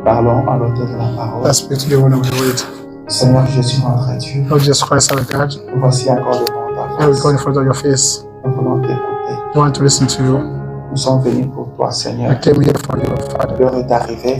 Parlons à l'auteur de la parole. Let's speak to the one of the word. Seigneur Jésus, notre Dieu, Lord Jesus Christ, our God, nous voici encore devant ta here we face. go in front of your face. Nous voulons t'écouter. We want to listen to you. Nous sommes venus pour toi, We Seigneur. came here for you, Father. L'heure est arrivée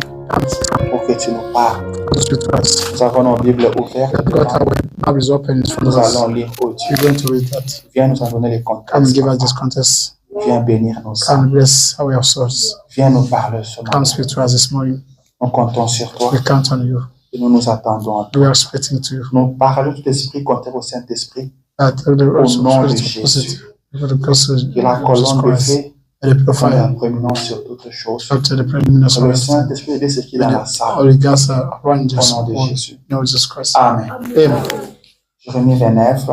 pour que tu nous parles. To speak to us. Nous avons nos Bibles ouvertes. We got our Bible is open in front Nous of us. allons lire, oh Dieu. We're going to read that. Viens nous en donner les Come and contextes. give us this contest. Viens bénir nos Come âmes. and bless our souls. Viens nous parler ce Come matin. speak to us this morning. Nous comptons sur toi We count on you. et nous nous attendons à toi. We are expecting to you. Nous parlons tout esprit contraire au Saint-Esprit. That the also nom de spirit opposite. Jésus. For the gospel of Que la Jesus colonne de Christ. feu And the prenne la fire. prééminence sur toutes choses. Up to the preeminence Que of le the Saint-Esprit aide ce qui est dans la salle. Holy Ghost around Au us. nom de In Jésus. Jesus Christ. Amen. Amen. Jérémie 29,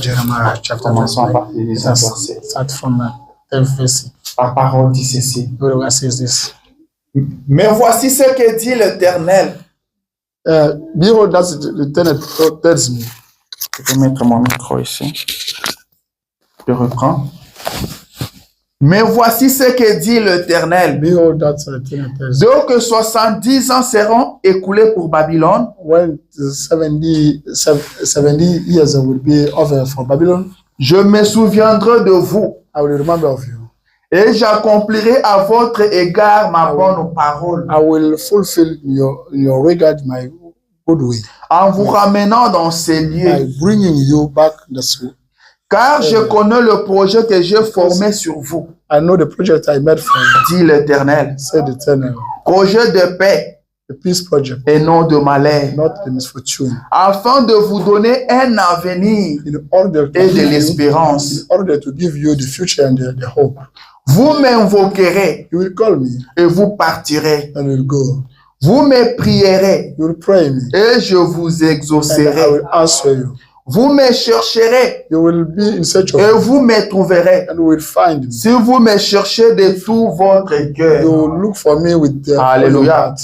Jeremiah chapter commençons à 9. partir du 10 Let's verset. start from 10th verse. La parole dit ceci. The word says this. Mais voici ce que dit l'Éternel. Behold, that's the tenant tells me. Je vais mettre mon micro ici. Je reprends. Mais voici ce que dit l'Éternel. Behold, that's the tenant tells me. Donc que 70 ans seront écoulés pour Babylone, When the 70 years will be over for Babylon, je me souviendrai de vous I will remember of you. et j'accomplirai à votre égard ma bonne parole I will fulfill in your regard my good way en vous ramenant dans ces by lieux. bringing you back this way. Car je connais le projet que j'ai formé sur vous, I know the project I made for you, dit l'Éternel. said the tenant. Projet de paix The peace project, et non de malheur, not the misfortune. afin de vous donner un avenir In order to et de give you, l'espérance. in order to give you the future and the hope. Vous m'invoquerez You will call me et vous partirez. and will go. Vous me prierez You will pray me et je vous and I exaucerai. will answer you. Vous me chercherez You will be in search of et me vous me trouverez. and will find me. Si vous me cherchez de tout votre You cœur. will look for me with the Alléluia.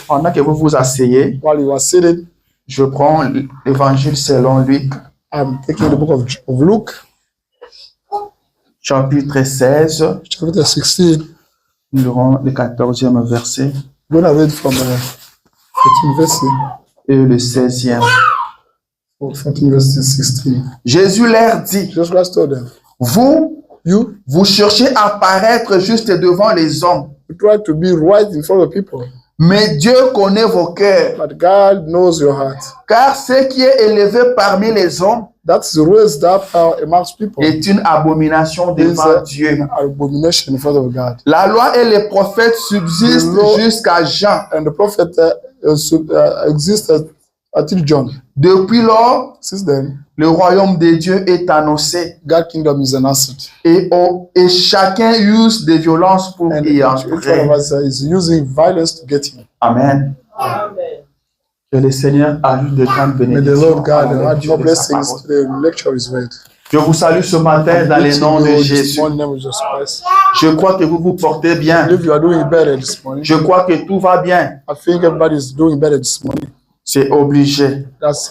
Pendant que vous vous asseyez, While you are sitting, je prends l'évangile selon Luc, I'm taking the book of Luke, chapitre 16, chapter 16. nous lirons le 14e verset I'm going to read from 14 verse, et le 16e. 14 verse 16. Jésus leur dit, Jesus Christ told them, vous cherchez à paraître juste devant les hommes, you try to be right in front of people, mais Dieu connaît vos cœurs. but God knows your heart. Car ce qui est élevé parmi les hommes That's the raised up amongst people est une abomination is devant Dieu. an abomination in front of God. La loi et les prophètes subsistent The law- jusqu'à Jean. And the prophet existed until John. Depuis lors, Since then, le royaume de Dieu est annoncé God's kingdom is announced. et chacun use de violence pour And y each one entrer. of us is using violence to get him. Amen. Que le Seigneur ajoute de grandes May the bénédictions. Lord à God la add lecture more de sa blessings parole. to the lecture of his word. Je vous salue ce matin dans le nom de This Jésus. morning, name of Jesus Christ. Je crois que vous vous portez I bien. believe you are doing better this morning. Je crois que tout va bien. I think everybody is doing better this morning. C'est obligé. That's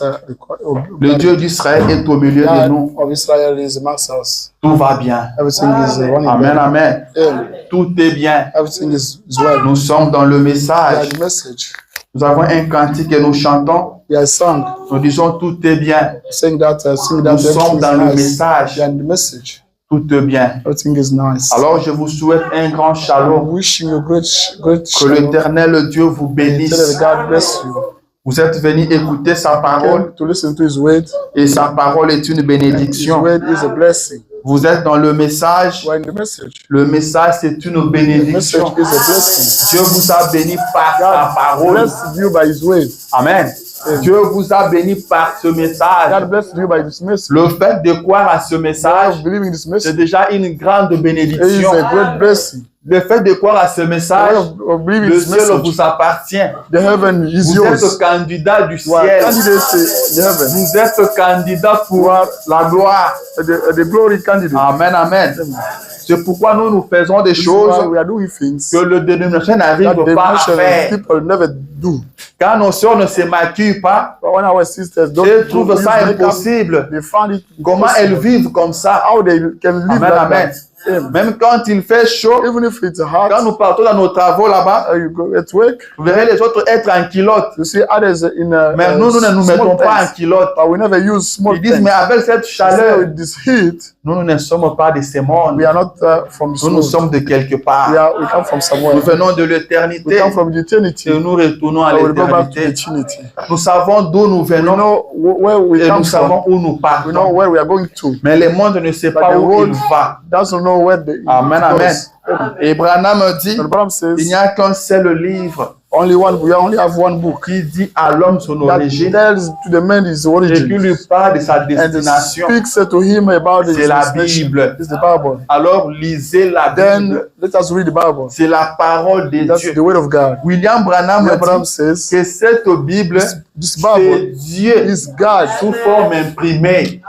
Le Dieu d'Israël est au milieu de nous. God of Israel is amongst us. Tout va bien. Everything is running Amen, well. amen. Amen. Tout est bien. Everything is well. Nous sommes dans le message. The message. Nous avons un cantique que nous chantons. We are sung, Nous disons tout est bien. saying that, Nous sommes dans le everything is nice. message. We are in the message. Tout est bien. Everything is nice. Alors je vous souhaite un grand I'm shalom. wishing you great Que shalom. l'Éternel Dieu vous bénisse. God bless you. Vous êtes venus écouter sa parole To listen to his word. et sa parole est une His bénédiction. word is a blessing. Vous êtes dans le message. We're in the message. Le message c'est une The message bénédiction. is a blessing. Dieu vous a béni par sa parole. Blessed you by his word. Amen. Dieu vous a béni par ce message. God bless you by this message. Le fait de croire à ce message, Believing this c'est message déjà une grande is bénédiction. a great blessing. Le fait de croire à ce message, Of believing le this ciel message, vous appartient. the heaven is Vous êtes yours. candidat du You are ciel. candidate in the heaven. Vous êtes candidat pour la gloire. The glory candidate. Amen, amen. C'est pourquoi nous faisons des This is why choses we are doing things que le dénomination that n'arrive the pas à nation faire. people never do. Quand nos sœurs ne se maquillent pas, But when our sisters don't elles trouvent use ça makeup, impossible. they found it Comment elles vivent comme ça? how they can live Amen, like amen. that. Même quand il fait chaud, Even if it's quand hot, nous partons dans nos travaux là-bas, you go at work, vous verrez les autres être en culotte. you see others in Mais nous ne nous small mettons pas en tents, culotte. but we never use small Ils disent, mais tents. avec cette chaleur, With this heat, nous ne sommes pas de ces mondes. we are not from this Nous world. sommes de quelque part. We come from somewhere. Nous venons de We l'éternité come from the eternity. et nous retournons à And we'll go back to the l'éternité. eternity. Nous savons d'où nous We venons know where we et come nous savons from. où nous We know partons. where we are going to. Mais le monde ne sait But pas the où world il va. doesn't know where the Amen, it amen. goes. Et Branham dit, And Branham il says, n'y a qu'un seul livre we only have one book qui dit à l'homme son that origine tells to the man his et qui origin lui parle de sa and destination. speaks to him about his C'est la destination. Bible. It's the Bible. Alors lisez la Then Bible. let us read the Bible. C'est la parole de That's Dieu. the word of God. William Branham Abraham dit says, que cette Bible, this c'est Bible Dieu is God. sous forme imprimée.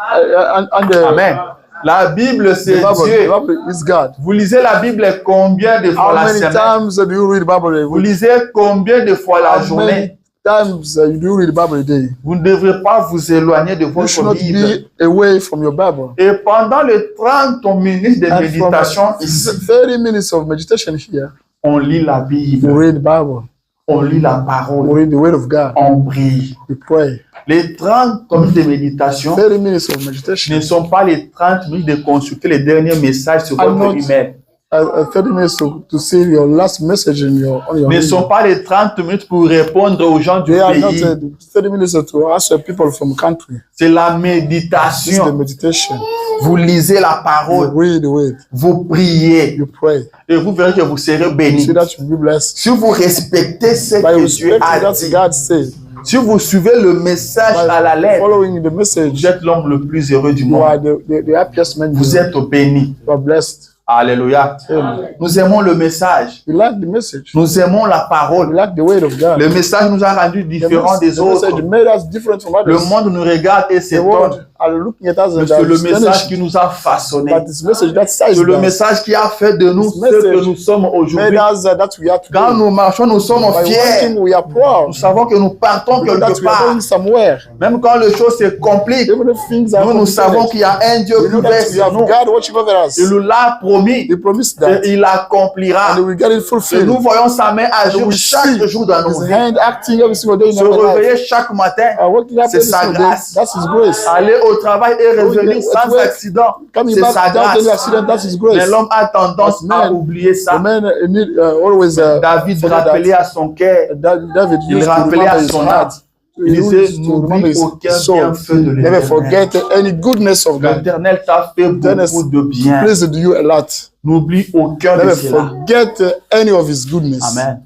And Amen. La Bible, c'est the Dieu. Bible is God. Vous lisez la Bible combien de fois How la many semaine? times do you read the Bible a Vous week? lisez combien de fois la How journée? many times do you read the Bible a day? Vous ne devrez pas vous éloigner de You should votre not Bible. be away from your Bible. Et pendant les 30 minutes de And méditation from ici, 30 minutes of meditation here, on lit la you Bible, read the Bible. on lit la You parole, read the Word of God. on prie. You pray. Les 30 minutes de méditation 30 minutes of meditation. ne sont pas les 30 minutes de consulter les derniers messages sur I'm votre not- email. 30 minutes to see your last message on your Ne email. sont pas les 30 minutes pour répondre aux gens du They are not pays. 30 minutes to answer people from country. C'est la This is the méditation. meditation. Vous lisez la You parole, read the Word. vous priez You pray. et vous verrez que vous serez You bénis. see that you'll be blessed. Si vous respectez ce By que Dieu respecting a that dit, God said, si vous suivez le message à la by lettre, following the vous message, êtes l'homme le plus heureux du you are monde. the happiest man. Vous êtes béni. You are blessed. Alléluia. Amen. Nous aimons le message. You like the message. Nous aimons la You parole. like the Word of God. Le message nous a rendus différents des The message autres. made us different from Le others. monde nous regarde et The s'étonne. world are looking at us Mais and c'est le are message astonished. qui nous a façonnés. But this message that sized C'est le us, message qui a fait de nous This ce que message nous sommes made aujourd'hui. us that we are today. Quand nous marchons, nous sommes By fiers. working, we are proud. Nous savons que nous partons Because that quelque we are part. going somewhere. Même quand les choses se compliquent, Even if things are nous savons complicated, qu'il y a un Dieu we qui know that veille we sur have nous. God watching over us. Il nous l'a promis He promised et that. il l'accomplira. And we get it Et fulfilled. nous voyons sa main And agir we chaque see jour dans nos His vies. hand acting every single day in Se our life. réveiller chaque matin, Waking up c'est every sa single day, grâce. that's His grace. Aller au travail et revenir Going sans to work, accident, Coming c'est back sa without any grâce. accident, that's His Mais grace. l'homme a tendance But à man, oublier The ça. man need always David forget rappelait that. à son cœur, David il used to rappelait remember à his son âme. heart. Il He disait, used to remember n'oublie his aucun soul. bienfait de Never l'Éternel. forget any goodness of God. L'Éternel t'a fait Goodness beaucoup de bien. pleased you a lot. N'oublie aucun de Never cela. forget any of His goodness. Amen.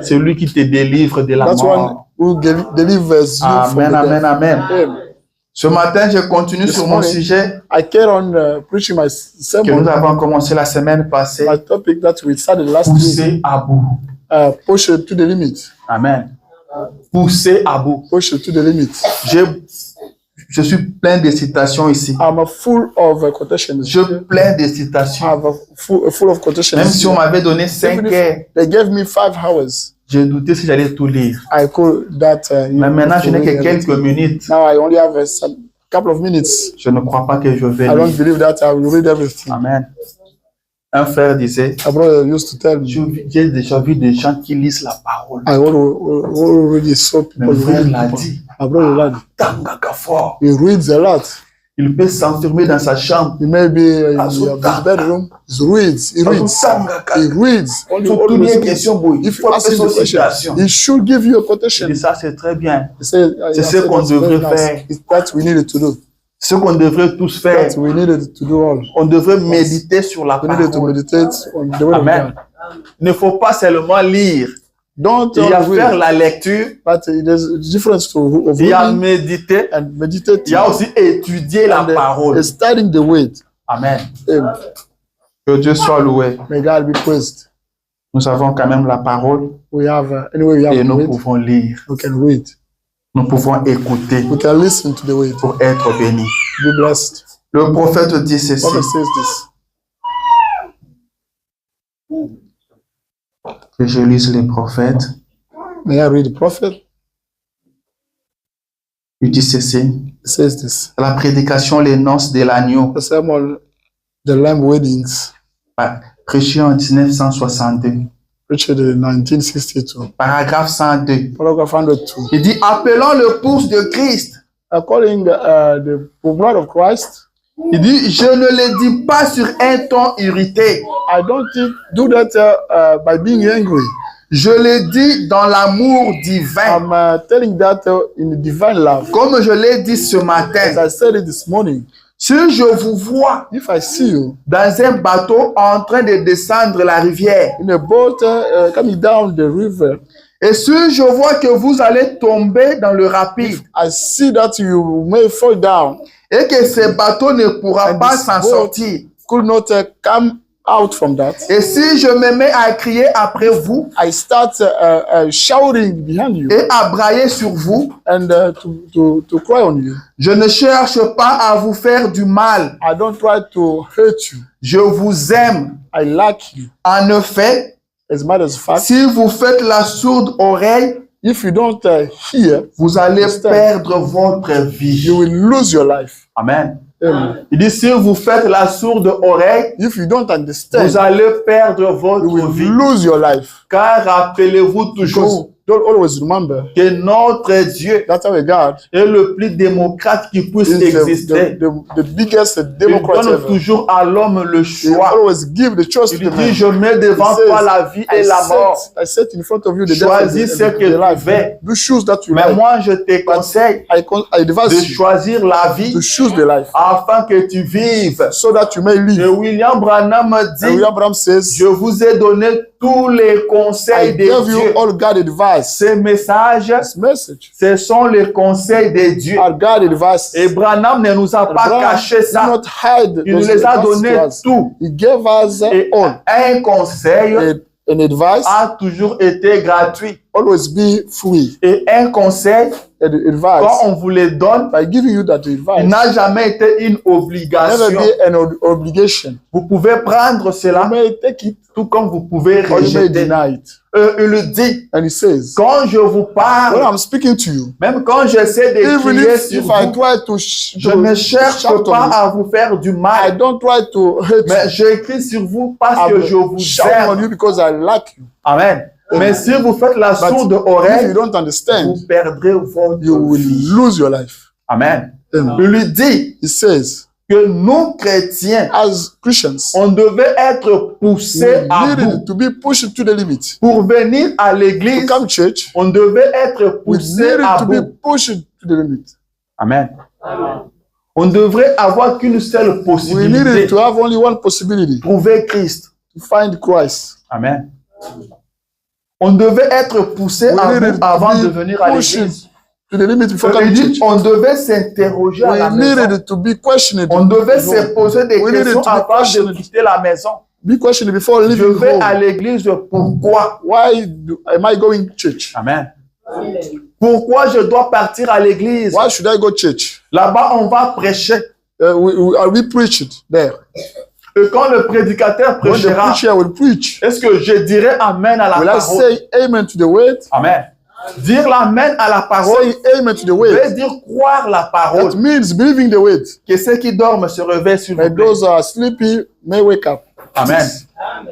C'est lui qui te délivre de la That's one mort. who delivers you from Amen, the amen, death. amen. Amen. Ce matin, je continue This sur mon morning, sujet I carry on preaching my que nous sermon. avons commencé la semaine passée. My topic that we started last week, Pousser à bout. push it to the limit. Amen. Pousser à bout. Push it to the limit. Je suis plein de citations ici. I'm full of quotations. Je plein de citations. I'm full of quotations. Même si on m'avait donné 5 Even if heures, they gave me 5 hours, j'ai douté si j'allais tout lire. I could that. Mais maintenant, je n'ai que quelques minutes. Now I only have a couple of minutes. Je ne crois pas que je vais I don't lire. believe that I will read everything. Amen. Un frère disait, My brother used to tell me, j'ai déjà vu des gens qui lisent la parole. I already saw Mais people le frère reading. l'a dit. My brother lad, Tangaka fort. he reads a lot. Il peut s'enfermer dans sa chambre. He may be in his bedroom. He reads. He reads. He reads. Il faut tout dire question, boy. Il If faut you ask faire him son the question, citation. he should give you a Et quotation. ça, c'est très bien. He said, C'est ce qu'on devrait faire. It's that we needed to do. Ce qu'on devrait tous faire, That we needed to do all. on devrait méditer sur la We needed to parole. meditate on the word of Amen. God. Il ne faut pas seulement lire. Don't Il y a only faire read, la lecture, but there's a difference of il y a reading méditer, and meditating. il y a aussi étudier la and parole. studying the word. Amen. Amen. Que Dieu soit loué. May God be praised. Nous avons quand même la parole We have anyway we have et the nous word. pouvons lire. We can read. Nous pouvons écouter We can listen to the word. pour être bénis. Be blessed. Le prophète dit ceci. Prophet says this. Que je lise les prophètes. May I read the prophet? Il dit ceci. It says this. La prédication, les noces de l'agneau. The sermon, the lamb weddings. Prêché en 1962. Preached in 1962. Paragraphe 102. Paragraph 102. Il dit, appelons le pouce de Christ. According the blood of Christ, Il dit, je ne le dis pas sur un ton irrité. I don't do that by being angry. Je le dis dans l'amour divin. I'm telling that in the divine love. Comme je l'ai dit ce As matin. I said it this morning, Si je vous vois if I see you dans un bateau en train de descendre la rivière, in a boat coming down the river, et si je vois que vous allez tomber dans le rapide, I see that you may fall down, et que ce bateau ne pourra And pas this s'en boat sortir, could not come out from that. et si je me mets à crier après vous I start shouting behind you et à brailler sur vous, and to cry on you. je ne cherche pas à vous faire du mal. I don't try to hurt you. Je vous aime. I like you. En effet, As a matter of fact, si vous faites la sourde oreille, if you don't hear, vous allez Understand. perdre votre vie. you will lose your life. Amen. Amen. Il dit, si vous faites la sourde oreille, If you don't understand, vous allez perdre you votre will vie. lose your life. Car rappelez-vous toujours Don't always remember que notre Dieu that our God est le plus démocrate qui puisse is exister. the biggest Il democrat donne ever. toujours à l'homme le He choix. always give the choice Il to the dit, man. je mets devant He says, toi la vie et la mort. I set in front of you the death and Choisis ce que the tu life. veux. Do choose that you Mais like. moi, je te conseille I de advise you choisir la vie to choose the life afin que tu vives. so that you may Et live. William Branham And dit, William Branham says, je vous ai donné tous les I conseils de gave you Dieu. all God advice. Ces messages, This message, ce sont les conseils de Dieu. our God advice. Et Branham ne nous a pas Abraham caché did ça. not hide Il nous those les a advices donné to us. tout. He gave us Et all. un conseil An advice a toujours été gratuit. always be free. Et un conseil, An quand advice, on vous le donne, by giving you that il advice, n'a jamais été une never obligation. be an obligation. Vous pouvez prendre You cela, may take it tout comme vous pouvez or you may rejeter. deny it. Il le dit, And he says, quand je vous when parle, I'm speaking to you, même quand j'essaie de even crier if sur I vous, try to je ne cherche shout pas on you, à vous faire du I mal, don't try to hurt you. mais j'écris sur vous parce que je I'm vous shouting on aime. you because I like you. Amen. Mais si vous faites la But sourde if you oreille, don't understand, vous perdrez votre you will vie. lose your life. Amen. Amen. Il lui dit He says, que nous, chrétiens, as Christians, on devait être we poussés à bout. needed to be pushed to the limit. Pour venir à To l'église, come church, on devait être we poussés needed à to be bout. pushed to the limit. Amen. On devrait avoir qu'une seule We possibilité. needed to have only one possibility, Trouver Christ. to find Christ. Amen. On devait être poussé We à needed bout to avant de be venir à pushed l'église. to the limit before Il coming to dit, church. on devait s'interroger à la We maison. needed to be questioned. On devait se poser des We needed questions to be avant de questioned. quitter la maison. Be questioned before Je leaving vais à home. l'église, pourquoi? Why am I going to church? Amen. Pourquoi je dois partir à l'église? Why should I go to church? Là-bas, on va prêcher. We preached there. Et quand le prédicateur When the prêchera, preacher will preach, est-ce que je dirai Amen à la will I parole? say amen to the word? Amen. Dire l'Amen à la parole Saying amen to the word. veut dire croire la parole. That means believing the word. Que ceux qui dorment se réveillent sur And vous. those who are sleepy may wake up. Amen.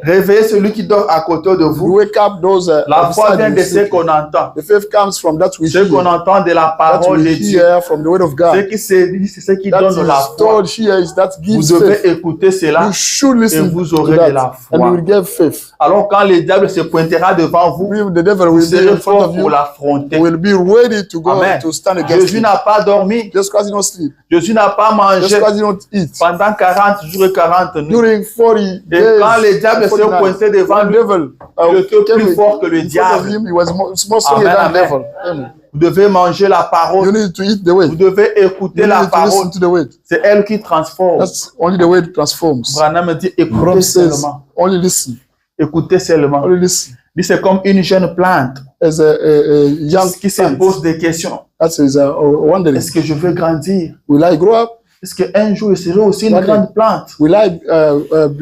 Réveillez celui qui dort à côté de You vous. wake up those La foi beside vient you de ce sleeping. qu'on entend. The faith comes from that we Ce hear. qu'on entend de la That parole de we Dieu. hear from the word of Ce God. qui se dit, c'est ce qui That donne la is foi. told here is that Vous gives devez faith. écouter cela You should et listen vous to aurez de la that, and you foi. will get faith. Alors quand le diable se pointera devant vous, The devil vous will be serez in front fort of you. pour l'affronter. Will be ready to go Amen. to stand against Jésus you. n'a pas dormi. Just because you don't sleep. Jésus n'a pas Just mangé because you don't eat. pendant 40 jours et 40 nuits. During 40 Et days, quand le diable se 40 nights, pointait devant the lui, devil il était came plus fort que le in front of diable. him, he was more stronger Amen, than amen. devil. Amen. Vous devez manger la You parole. need to eat the word. Vous devez écouter You la need to parole. listen to the word. C'est elle qui transforme. That's only the way it transforms. Branham dit écoutez Branham says, seulement. only listen. Écoutez seulement. Only listen. Il dit c'est comme une jeune plante As a young qui se plant, pose des questions. that is wondering, Est-ce que je veux grandir? will I grow up? Est-ce qu'un jour, je serai aussi une One day. grande plante? Will I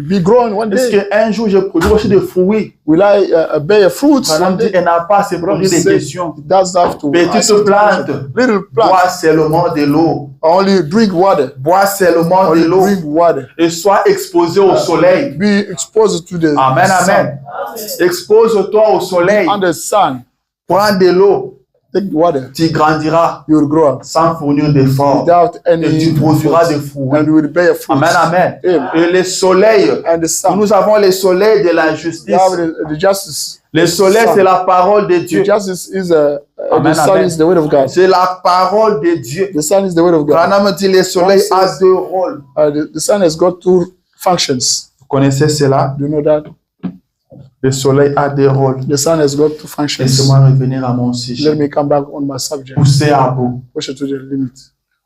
be grown one Est-ce day? qu'un jour, je produis aussi des fruits? Will I bear fruits one Madame dit, day? elle n'a pas à se poser des questions. It does have to ask Petite the plante, question. Little plant, bois seulement de l'eau. only drink water. Bois seulement de Only l'eau. drink water. Et sois exposé au soleil. Be exposed to the Amen, amen. Expose-toi au soleil. sun. On the sun, Prends de l'eau. take the water. Tu grandiras You will grow up sans fournir d'efforts. without Et any tu produiras des fruits, fruits. and you will bear fruits. Amen, amen. Amen. Et le soleil, And the sun, nous avons le soleil de la you justice. have the justice. Le soleil, c'est la parole de The Dieu. justice is Amen, the sun amen. is the word of God. C'est la parole de Dieu. The sun is the word of God. Branham dit le soleil a deux rôles. The sun has got two functions. Vous connaissez cela? Do you know that? Le soleil a deux rôles. The sun has got two functions. Laissez-moi revenir à mon sujet. Let me come back on my subject. Pousser à bout. Push it to the limit.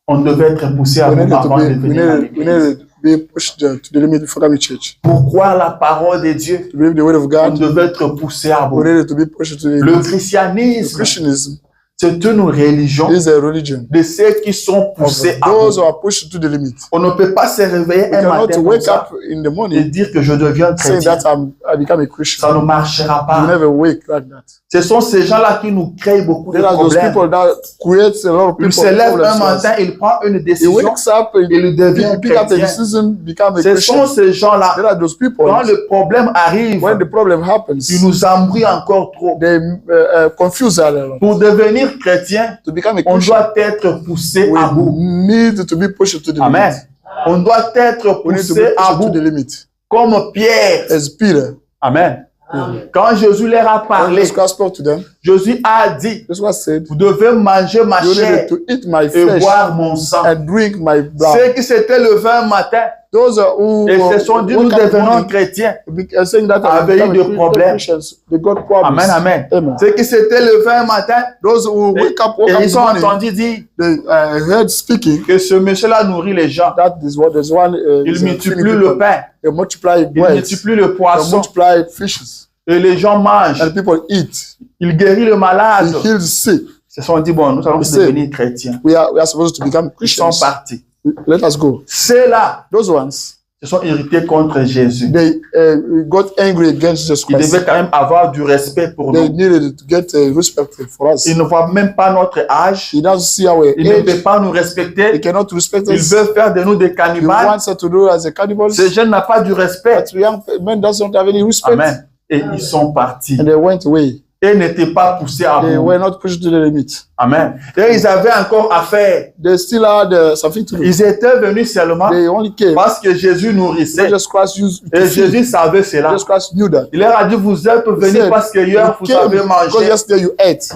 On devait être poussé à We bout need to avant de be, venir à we l'église. need to be pushed to the limit before coming to church. Pourquoi la parole de Dieu? To believe the word of On God, devait être poussé à bout. we need to be pushed to the Le limit. christianisme, Christianism c'est une religion is a religion de ceux qui sont of poussés à those bout. who are pushed to the limit. On ne peut pas se réveiller We un cannot matin comme wake ça up in the et morning dire que je deviens saying chrétien. that I become a Christian. Ça ne marchera You pas. never wake like that. Ce sont ces gens-là qui nous créent beaucoup de There are those problèmes. people that create a lot of Il people. se lève un problems. matin, il prend une He décision, wakes up, il devient he pick up a chrétien. decision, become a Ce Christian. sont ces gens-là, There are those people, quand le problème arrive, when the problem happens, ils nous embrouillent encore trop. they confuse us a lot. Pour devenir chrétien, To become a on Christian, doit être poussé à we bout. need to be pushed to the Amen. limit. On doit être We need to poussé be à pushed to bout, the limit. comme Pierre. As Peter, Amen. Quand Jésus leur a when parlé, Jesus spoke to them, Jésus a dit, this was said, vous devez manger ma you chair need to eat my et flesh boire mon sang. and drink my blood. Ceux qui s'étaient levés un matin Those who et se sont dit, nous wake up in the devenons morning, chrétiens. saying that Avaient eu des problèmes. Christians, they got problems. Amen, amen. Amen. Ceux qui s'étaient levés un matin Those who et, woke up et in ils the ont morning, entendu dire they heard speaking que ce monsieur-là nourrit les gens. that this what there's one. Il is, multiplie feeding le people. pain, They multiply il bread, multiplie le they poisson multiply fishes, et les gens mangent. and people eat. Il guérit le malade. He heals the sick. Ils se sont dit, bon, nous allons It's devenir chrétiens. We are supposed to become Ils sont Christians. partis. Let us go. Ceux-là Those ones, se sont irrités contre Jésus. they got angry against Jesus Ils Christ. devaient quand même avoir du respect pour They nous. needed to get respect for us. Ils ne voient même pas notre âge. He doesn't see our Ils ne age. peuvent pas nous He respecter. cannot respect Ils us. veulent faire de nous des He cannibales. wants us to do as a cannibals. Ces jeunes n'ont pas du respect. But young men doesn't have any respect. Amen. Et ils sont partis. And they went away. Ils n'étaient pas poussés à They bout. were not pushed to the limit. Amen. Et ils avaient encore à faire. They still had something to do. Ils étaient venus seulement They only came. parce que Jésus nourrissait. Jesus Christ used to Et feed. Jésus savait cela. Jesus Christ knew that. Il leur a dit, vous êtes He venus said, parce que hier you vous came avez because mangé. yesterday you ate.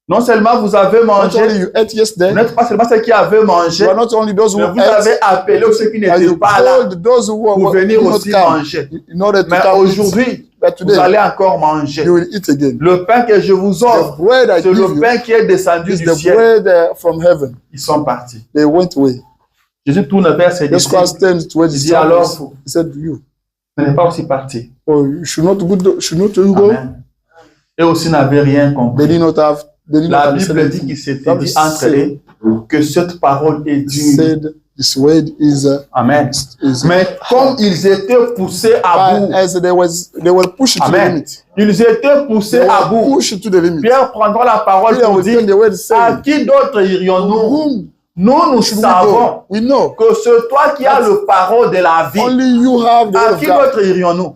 Non seulement vous avez Not mangé, only you ate vous yesterday, n'êtes pas seulement ceux qui avaient mangé, you are not only those who mais vous ate, avez appelé ceux qui and n'étaient you pas là called those who pour were venir did not aussi come manger. in order to Mais come eat. aujourd'hui, But vous today, allez encore manger. you will eat again. Le pain que je vous The offre, bread I c'est give le you pain qui est descendu is du the ciel. bread from heaven. Ils sont partis. They went away. Jésus tourne vers ses Jesus Christ disciples. turned towards Il his dit alors, disciples. vous He said, "You, n'êtes pas aussi partis. oh, you should not go." Amen. Eux aussi n'avaient rien compris. They did not have. They did not La understand Bible dit anything. qu'il s'était Bible dit entre said- eux que cette parole est He dure. said, "This word is Amen. is." Mais comme ils étaient poussés à But bout, as they were pushed to the Amen. limit. Ils étaient poussés They à were bout. pushed to the limit. Pierre prendra la parole Peter pour will dire, tell the word à saying, qui d'autre irions-nous? "Whom Nous should we savons go? We know que c'est toi qui as le parole de la vie. only you have the À word of qui God. d'autre irions-nous?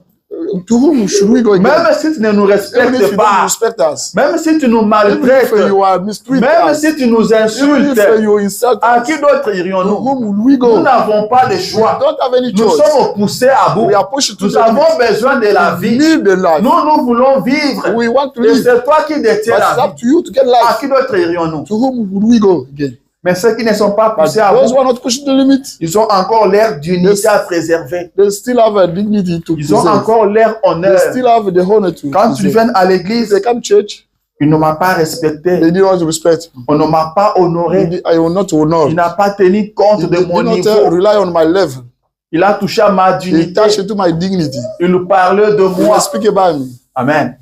To whom should we go again? Même si tu ne nous Even if respectes you don't pas, respect us, même si tu nous even maltraites, if you are mistreated même us, si tu nous even insultes, if you insult à us, qui d'autre to irions-nous? whom will we Nous go? n'avons pas de We choix. don't have any Nous choice. sommes poussés à bout. We are pushed to Nous the avons limit. besoin de la We vie. need the life. Nous voulons vivre. We want to Et live. c'est toi qui détiens But la it's vie. up to you to get À life. qui d'autre irions-nous? To whom would we go again? Mais ceux qui ne sont pas But poussés à those bout, who are not pushed to the limit, ils ont encore l'air d'unité à préserver. they still have a dignity to Ils ont preserve. encore l'air They honneur. still have the honor to Quand tu preserve. viens à If l'église, they come to church, il ne m'a pas respecté. they did not respect me. On ne m'a pas honoré. I will not honor. Il n'a pas tenu compte He de did mon not niveau. rely on my level. Il a touché à ma He dignité. touched into my dignity. Il nous parlait de He moi. was speaking about me. Amen.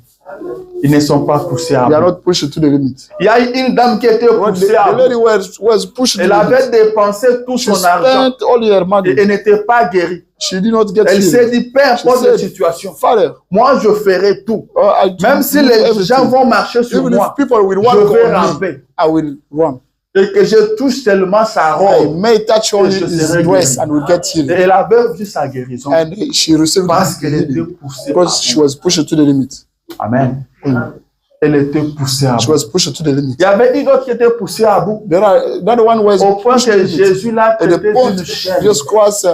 Ils ne sont pas poussés à They are bout. not pushed to the limit. Il y a une dame qui était When poussée the à lady bout. was pushed to Elle the avait limit, dépensé tout she son argent spent all her money. et n'était pas guérie. She did not get Elle s'est healed. dit, peu importe She la said, situation, Father, moi je ferai tout. I do Même si everything. les gens vont marcher sur Even if moi, people will je walk vais on me, ramper. I will run. Et que je touche seulement sa I robe. may touch only je his serai dress guéri. and will get Et healed. elle avait vu sa guérison And she received parce the qu'elle était healing poussée à because she bout. was pushed to the limit. Amen. Elle était poussée à She bout. was pushed to the limit. Il y avait une autre qui était poussée à bout. Another one was Au point pushed to que the limit. Jésus l'a At traité the point, d'une chaîne. Jesus Christ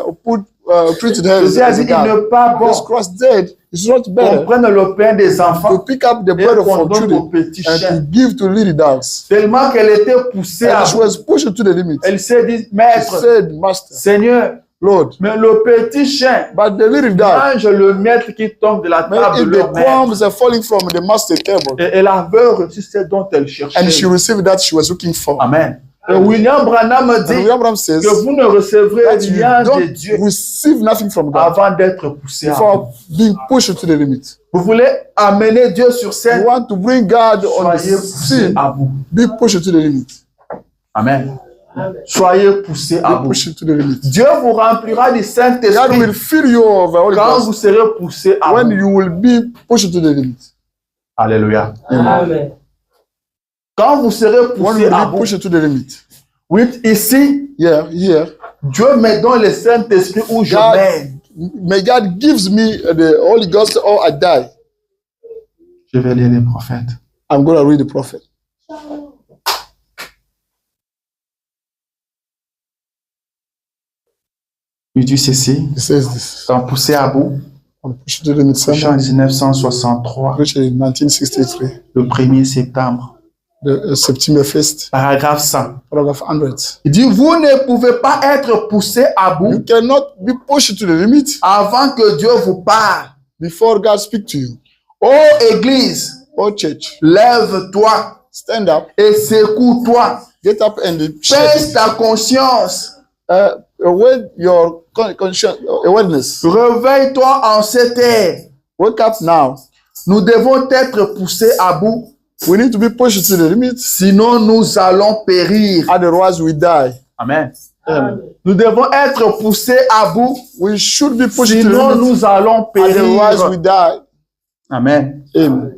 treated her Jésus a as dit, a il God. n'est pas bon Jesus Christ said, it's not qu'on better prenne le pain des to enfants pick up the et bread qu'on from donne aux children petits and to chiens. give to little dogs. Tellement qu'elle était poussée à And she bout. was pushed to the limit. Elle s'est dit, She Maître, said, Master, Seigneur, Lord, mais le petit chien but the little dog, mange le miettes qui tombe de la may table de if leur the maître. crumbs are falling from the master table. Et elle avait reçu ce dont elle cherchait. And she received that she was looking for. Amen. Et William Branham And dit William Branham says que vous ne recevrez that you rien de don't Dieu receive nothing from God avant d'être poussé à bout. before being pushed to the limit. Vous voulez amener Dieu sur You scène, want to bring God on the soyez poussé scene, à bout. be pushed to the limit. Amen. Soyez poussé à Be bout. pushed to the limit. Dieu vous remplira du God Saint-Esprit will fill you of the Holy quand Ghost vous serez poussé à when bout. you will be pushed to the limit. Alléluia. Amen. Quand vous serez When you poussé will à be bout. pushed to the limit. Oui, ici, Yeah, here. Dieu me donne le Saint-Esprit où je God, mène. may God gives me the Holy Ghost or I die. Je vais lire les prophètes. I'm going to read the prophet. Il dit ceci, He says this. quand poussé à bout, I'm pushed to the limit. en 1963, Which in 1963, le 1er septembre, the September 1st, paragraphe 100. paragraph 100. Il dit, vous ne pouvez pas être poussé à You bout cannot be pushed to the limit avant que Dieu vous parle. before God speak to you. Ô Église, Oh church, lève-toi stand up, et secoue-toi. get up and Pèse ta conscience. awake your awareness. Réveille-toi en cette heure. Wake up now. Nous devons être poussés à bout, We need to be pushed to the limit, sinon nous allons périr. otherwise we die. Amen. Amen. Nous devons être poussés à bout, We should be pushed to sinon the limit, nous allons otherwise we périr. die. Amen. Amen.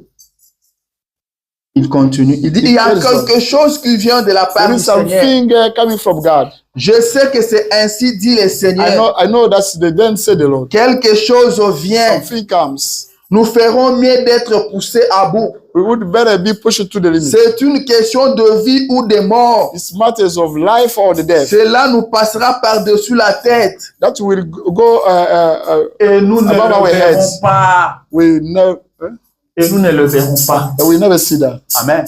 Il continue. Il dit, il y a quelque chose qui vient de la part There du is Seigneur. something coming from God. Je sais que c'est ainsi dit le Seigneur. I know that's the then said the Lord. Quelque chose vient. Something comes. Nous ferons mieux d'être poussés à bout. We would better be pushed to the limit. C'est une question de vie ou de mort. It's matters of life or the death. Cela nous passera par-dessus la tête. That will go. Et nous ne Above le our verrons heads. pas. We never. Et nous ne le verrons pas. We never see that. Amen.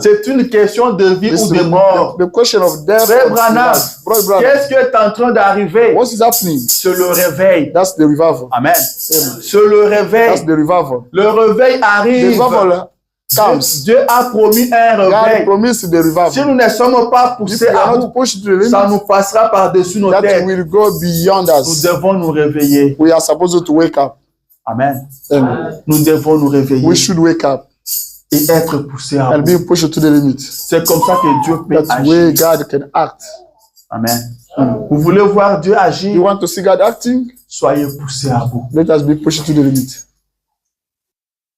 C'est une question de vie This ou de is mort. the question of death. Frère or Branham, life. Brother Branham, qu'est-ce qui est en train d'arriver? what is happening? C'est le réveil. That's the revival. Amen. C'est le That's réveil. the revival. Le réveil The arrive. revival comes. Dieu a promis un God réveil. promised the Si revival. nous ne sommes pas If poussés we are à not bout, pushed to the ça limit, nous passera par-dessus nos that têtes. will go beyond Nous us. devons nous réveiller. We are supposed to wake up. Amen. Amen. Nous devons nous réveiller We should wake up et être poussés à and bout. be pushed to the limit. C'est comme ça que Dieu peut That's where agir. God can act. Amen. Vous voulez voir Dieu You agir? want to see God acting? Soyez poussés à bout. Let us be pushed to the limit.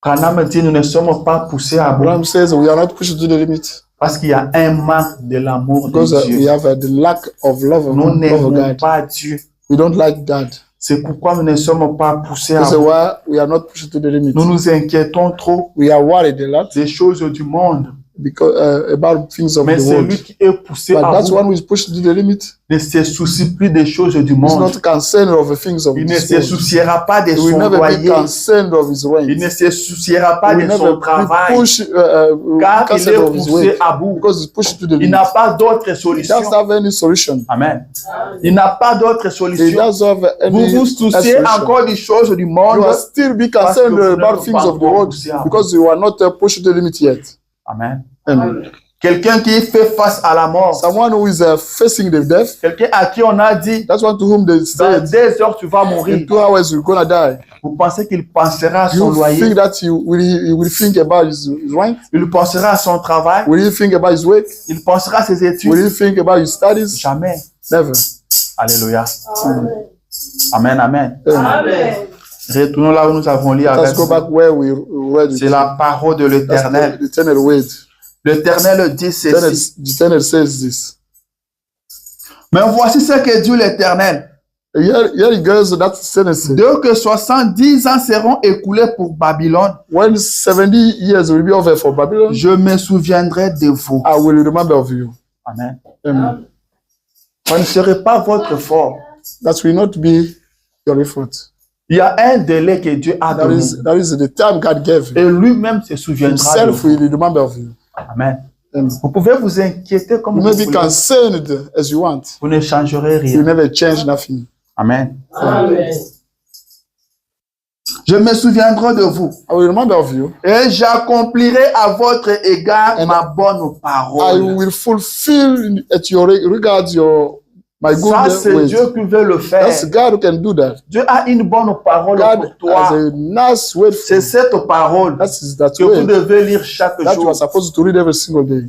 Branham dit, nous ne sommes pas poussés à bout Abraham says we are not pushed to the limit parce qu'il y a un manque de l'amour de because we Dieu. have the lack of love Nous of n'aimons God. pas Dieu. We don't like God. C'est pourquoi nous ne sommes pas poussés à That's bout. why we are not pushed to the limit. Nous nous inquiétons trop We are worried a lot des choses du monde. because about things of Mais the celui world. qui est poussé But à that's bout one who is pushed to the limit. ne se soucie plus des choses du He's monde. not concerned of the things of Il ne this se world. souciera pas de He will son never be loyer. concerned of his Il rent. ne se souciera pas He will de never son be travail. Car il concerned est of his poussé wage à bout. because he's pushed to the Il limit. n'a pas d'autre He solution. doesn't have any solution. Amen. Il n'a pas d'autre He solution. doesn't have Vous any vous souciez solution. encore des choses du monde. You are still be Parce que concerned vous n'êtes about pas things of the encore world poussé à bout. because you are not pushed to the limit yet. Amen. Amen. Quelqu'un qui fait face à la mort. Someone who is facing the death. Quelqu'un à qui on a dit, That's one to whom they dans said, 2 heures tu vas mourir. in 2 hours you're gonna die. Vous pensez qu'il pensera à son You loyer? think that he will think about his rent? Il pensera à son travail? Will he think about his work? Il pensera à ses Will études? he think about his studies? Jamais. Never. Alléluia. Amen, amen. Amen. Retournons là où nous avons lu avec Let's go back where we read. C'est la parole de That's l'Éternel. the eternal word. L'Éternel dit ceci. The eternal says this. Mais voici ce que dit l'Éternel. Here it goes, that sentence. Dès que 70 ans seront écoulés pour Babylone, When 70 years will be over for Babylon, je me souviendrai de vous. I will remember of you. Amen. Amen. Ça ne serait pas votre effort. That will not be your effort. Il y a un délai que Dieu a donné. That is the time God gave you. Et lui-même se souviendra de Himself vous. will remember of you. Amen. Amen. Vous pouvez vous inquiéter comme You vous may be voulez. concerned as you want. Vous ne changerez You rien. never change nothing. Amen. Amen. Je me souviendrai de vous. I will remember of you. Et j'accomplirai à votre égard And ma bonne I parole. will fulfill at your regards my good Ça, c'est ways. Dieu qui veut le faire. That's God who can do that. Dieu a une bonne parole God pour toi. has a nice word for C'est you. cette parole That que vous word devez lire chaque that you jour are supposed to read every single day.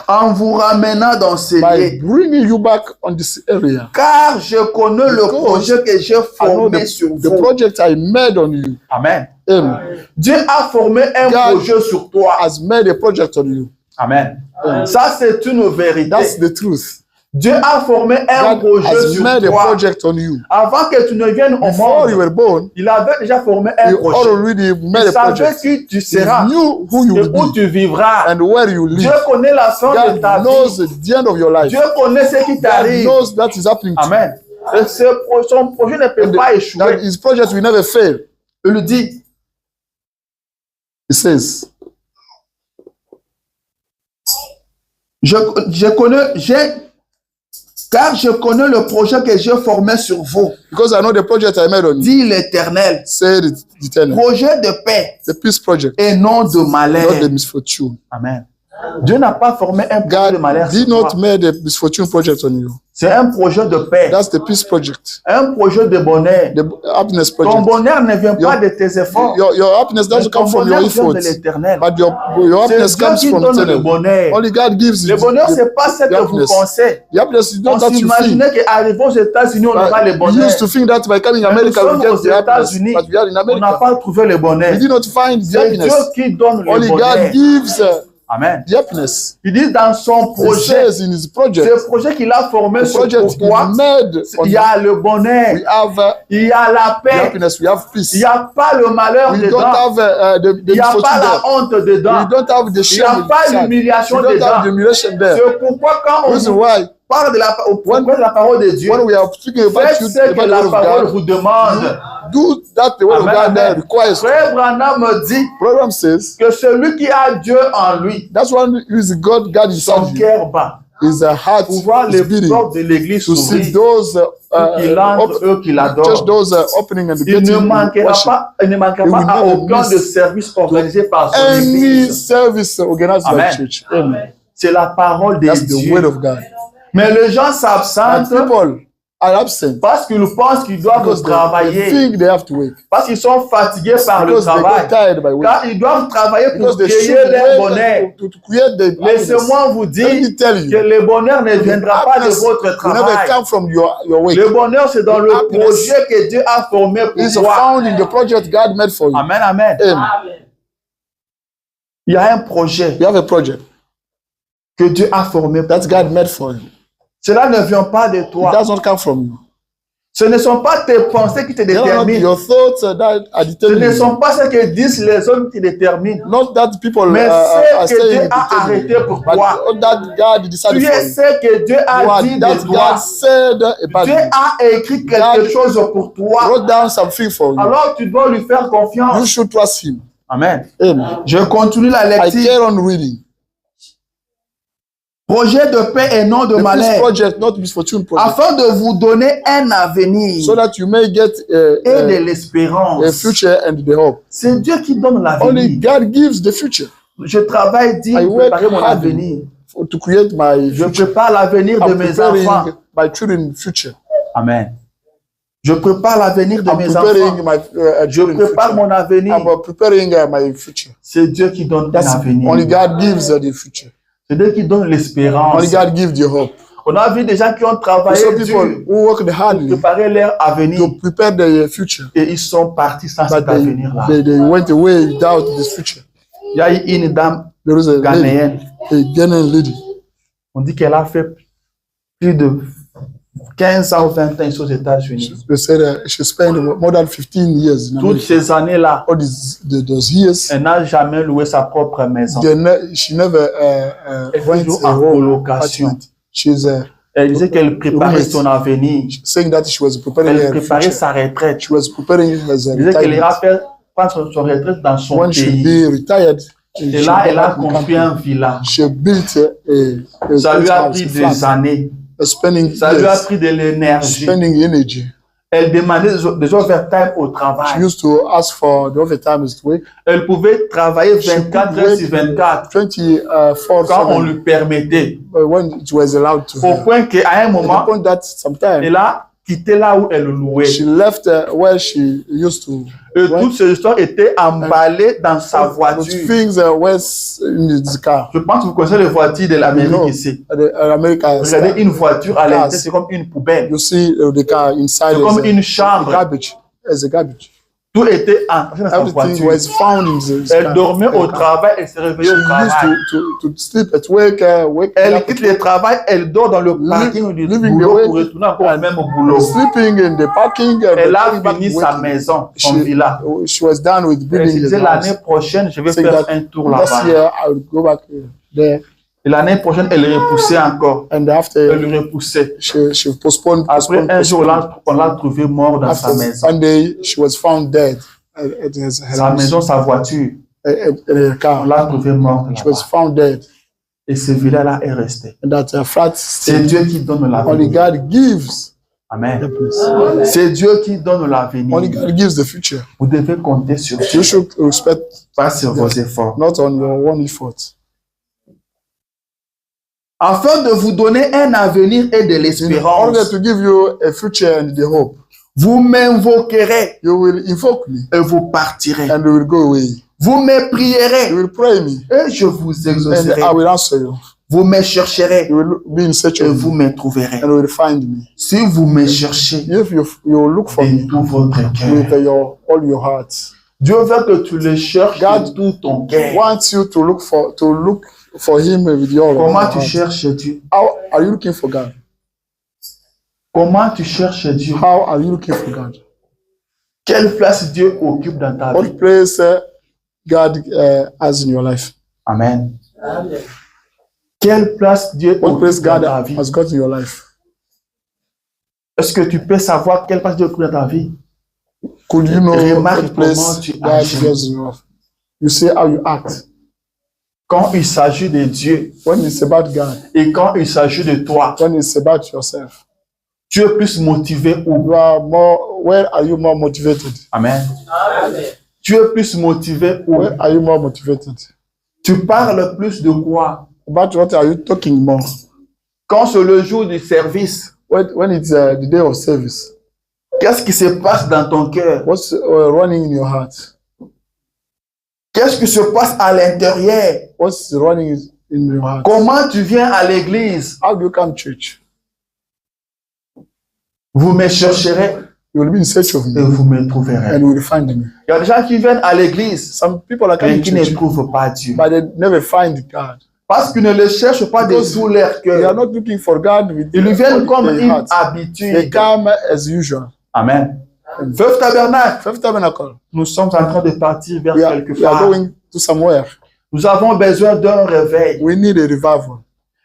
en vous ramenant dans ces By lieux. bringing you back on this area. Car je connais le Because projet que j'ai I know formé sur the vous. project I made on you. Amen. Amen. Dieu a formé un God projet sur toi. Has made a project on you. Amen. Ça, c'est une vérité. That's the truth. Dieu a formé un God projet has sur made a toi. project on you. Avant que tu ne viennes au Before you monde, were born, il avait déjà formé un you projet. already made Il a savait project. qui tu You seras knew who you et would où be tu vivras. and where you Dieu live. connaît la fin de God ta knows vie. the end of your life. Dieu connaît ce qui God t'arrive. knows that is happening to you. Amen. Et son projet ne peut And pas that échouer. his project will never fail. Il lui dit, He says, car je connais le projet que j'ai formé sur vous, because I know the project I made on you, dit l'Éternel. said the eternal, Projet de paix the peace project, et non de not malheur. the misfortune. Amen. Dieu n'a pas formé un projet de malheur God sur did not toi. make the misfortune project on you. C'est un projet de paix, That's the peace project, un projet de bonheur. the happiness Ton project. bonheur ne vient pas de tes efforts. Your happiness Mais doesn't ton come from your bonheur vient de efforts, l'Éternel. but your C'est happiness Dieu comes qui from donne le eternal. bonheur. Only God gives Le bonheur, the c'est pas ce que vous happiness. pensez. The happiness is On not that you think. s'imaginait qu'arrivant aux États-Unis, on aura le We bonheur. used to think that by coming to Mais nous America, we sommes get aux the happiness, États-Unis. but we are in On n'a America. pas trouvé le bonheur. We did not find the C'est Dieu happiness. qui donne le Only bonheur. God gives Amen. the happiness. Il dit dans son He projet, says in his project, ce projet qu'il a formé the sur project toi, he made on il y a le bonheur, we have il y a la the paix, happiness, we have peace. il n'y a pas le malheur We don't dedans, have the il n'y a pas misfortune la there. honte dedans, We don't have the il n'y a shame pas inside. l'humiliation We don't have dedans. the humiliation there. C'est pourquoi quand on Reason vous why, parle de la parole de Dieu, when we are speaking about faites you, ce about que the la word of parole God, vous demande. do that the word of Amen, God there amen. requires. Frère Branham me dit Program says, que celui qui a Dieu en lui, that's one who is God son inside you. cœur bat. His heart Pour voir is les beating portes de l'église to see s'ouvrir, those qu'il entre, eux qui church l'adorent. doors opening and Il getting ne manquera worship. pas, il ne manquera He pas will à never aucun miss de service organisé par son Any église. service organized by Amen. the church. Amen. C'est la parole de That's the Dieu. word of God. Mais les gens And s'absentent people are absent parce qu'ils pensent qu'ils doivent because they travailler, think they have to work. parce qu'ils sont fatigués par le Because they travail. get tired by work. Car ils doivent travailler pour Because they créer should leur work bonheur. to create the happiness. Laissez-moi vous Let dire me tell you, que le bonheur ne viendra pas de happiness votre will never travail. come from your work. Le bonheur, c'est dans le Happiness projet que Dieu a formé pour It's toi. found in the project God made for you. Amen, amen. Amen. Amen. Il y a un projet You have a project que Dieu a formé pour that toi. God made for you. Cela ne vient pas de It toi. does not come from you. Ce ne sont pas tes pensées qui te They are not déterminent. your thoughts that are Ce determining ne you. sont pas ce que disent les hommes qui déterminent. Not that people Mais are ce que saying Dieu a determining arrêté you, pour but toi. that God decided Tu for es you. ce que Dieu You a are dit that de toi. God said about Dieu you. a écrit quelque chose pour toi. Wrote down something for you. Alors tu dois lui faire You confiance. should trust Him. Amen. Amen. Je continue la I lecture. carry on reading. Projet de paix et non de The peace malheur. project, not misfortune project, Afin de vous donner un avenir so that you may get et de a l'espérance. future and the hope. C'est Dieu qui donne Only l'avenir. God gives the future. Je travaille dur I pour work préparer mon hard avenir. to create my Je future. prépare l'avenir de I'm mes enfants. preparing my children's future. Amen. Je prépare l'avenir de I'm mes preparing enfants. my Je children's prépare future. mon avenir. I'm preparing my future. C'est Dieu qui donne un That's only avenir. God gives the future. C'est Dieu qui donne l'espérance. Only God gives the hope. On a vu des gens qui ont Some travaillé people dur who worked pour hardly préparer leur avenir. to prepare the future, Et ils sont partis sans but cet avenir-là. they went away without this future. Il y a eu une dame There was a lady, ghanéenne. a Ghanaian lady. On dit qu'elle a fait plus de 15 ans ou 20 ans ici aux États-Unis. They said she spent more than 15 years in Toutes America. ces années-là, All those years, elle n'a jamais loué sa propre maison. she never Elle went toujours a en home colocation. apartment. She's Elle disait qu'elle préparait son avenir. saying that she was preparing Elle her préparait future. sa retraite. She was preparing her Elle disait qu'elle ira retirement. prendre son retraite dans son When she'll pays. be retired, Et là, elle a construit un village. she built a Ça lui a house, pris a des flat, années. spending Ça lui a years, pris de l'énergie. spending energy. Elle demandait des overtime au She travail. used to ask for the overtime to work Elle pouvait travailler 24 heures sur 24 24 quand on lui permettait. when it was allowed to Au her. point qu'à un At the moment, point that sometimes elle a quitté là où elle louait. she left where she used to. Et toutes ces histoires étaient emballées dans sa Those voiture. things were in the car. Je pense que vous connaissez les voitures de l'Amérique No. ici. America, Regardez une voiture à l'intérieur, Cars. c'est comme une poubelle. you see the car inside C'est comme is une a chambre. garbage. As a garbage. Tout était entré dans sa Everything voiture. was found in the Elle car. dormait au The car. travail, elle se réveillait She au travail. used to sleep at work, wake Elle up quitte le travail, elle dort dans le parking du living boulot the pour way- retourner encore au même boulot. sleeping in the parking. And Elle a coming back fini to sa working. maison, son villa. She was done with Elle building se the disait house. l'année prochaine, je vais Saying faire that un tour last là-bas. year I will go back there, Et l'année prochaine, elle repoussait encore. and Elle after lui repoussait. she postponed. Après un jour, on l'a trouvé mort dans sa After maison. Sunday, she was found dead at her Sa house, maison, sa voiture. in her On car. l'a trouvé morte She was là-bas. found dead, Et ce villa-là est resté. and that her flat C'est stayed. Dieu qui donne Only l'avenir. God gives Amen. happiness. C'est Dieu qui donne Only l'avenir. God gives the future. Vous devez compter sur Dieu, You should respect pas sur vos efforts. not on your own effort. Afin de vous donner un avenir et de In order l'espérance, to give you a future and the hope, vous m'invoquerez you will invoke me, et vous partirez. and you will go away. Vous me You prierez will pray me, et je vous and exaucerai. I will answer you. Vous me chercherez You will be in search et of vous me, me trouverez. and you will find me. Si vous me cherchez If you look for de me tout votre with cœur, all your heart, Dieu veut que tu le cherches God de tout ton cœur. wants you to look for Him with your Comment heart. tu cherches Dieu? How are you looking for God? Comment tu cherches Dieu? How are you looking for God? Quelle place Dieu occupe dans ta vie? What place God has in your life? Amen. Quelle place Dieu What occupe place dans God ta vie? has got in your life? Est-ce que tu peux savoir quelle place Dieu occupe dans ta vie? Could you know Remarque what place comment tu God agis. has in your life? You see how you act. Quand il s'agit de Dieu When it's about God, et quand il s'agit de toi, when it's about yourself, tu es plus motivé où? you are more. Where are you more motivated? Amen. Tu es plus motivé où? Where are you more motivated? Tu parles plus de quoi? About what are you talking more? Quand c'est le jour du service, When it's the day of service, qu'est-ce qui se passe dans ton cœur? what's running in your heart? Qu'est-ce qui se passe à l'intérieur? What's running in your heart? Comment tu viens à l'église? How do you come to church? Vous me chercherez You will be in search of et me, vous me trouverez. and you will find me. Il y a des gens qui viennent à l'église Some people are mais coming qui to ne church, trouvent pas Dieu. but they never find God. Parce qu'ils ne le cherchent pas de Because tout leur They are cœur. not looking for God with Ils viennent comme their une heart. They habitude. come as usual. Amen. Veuve Tabernacle, Fifth Tabernacle. nous sommes en train de partir vers quelque We are part. going to somewhere. Nous avons besoin d'un réveil. We need a revival.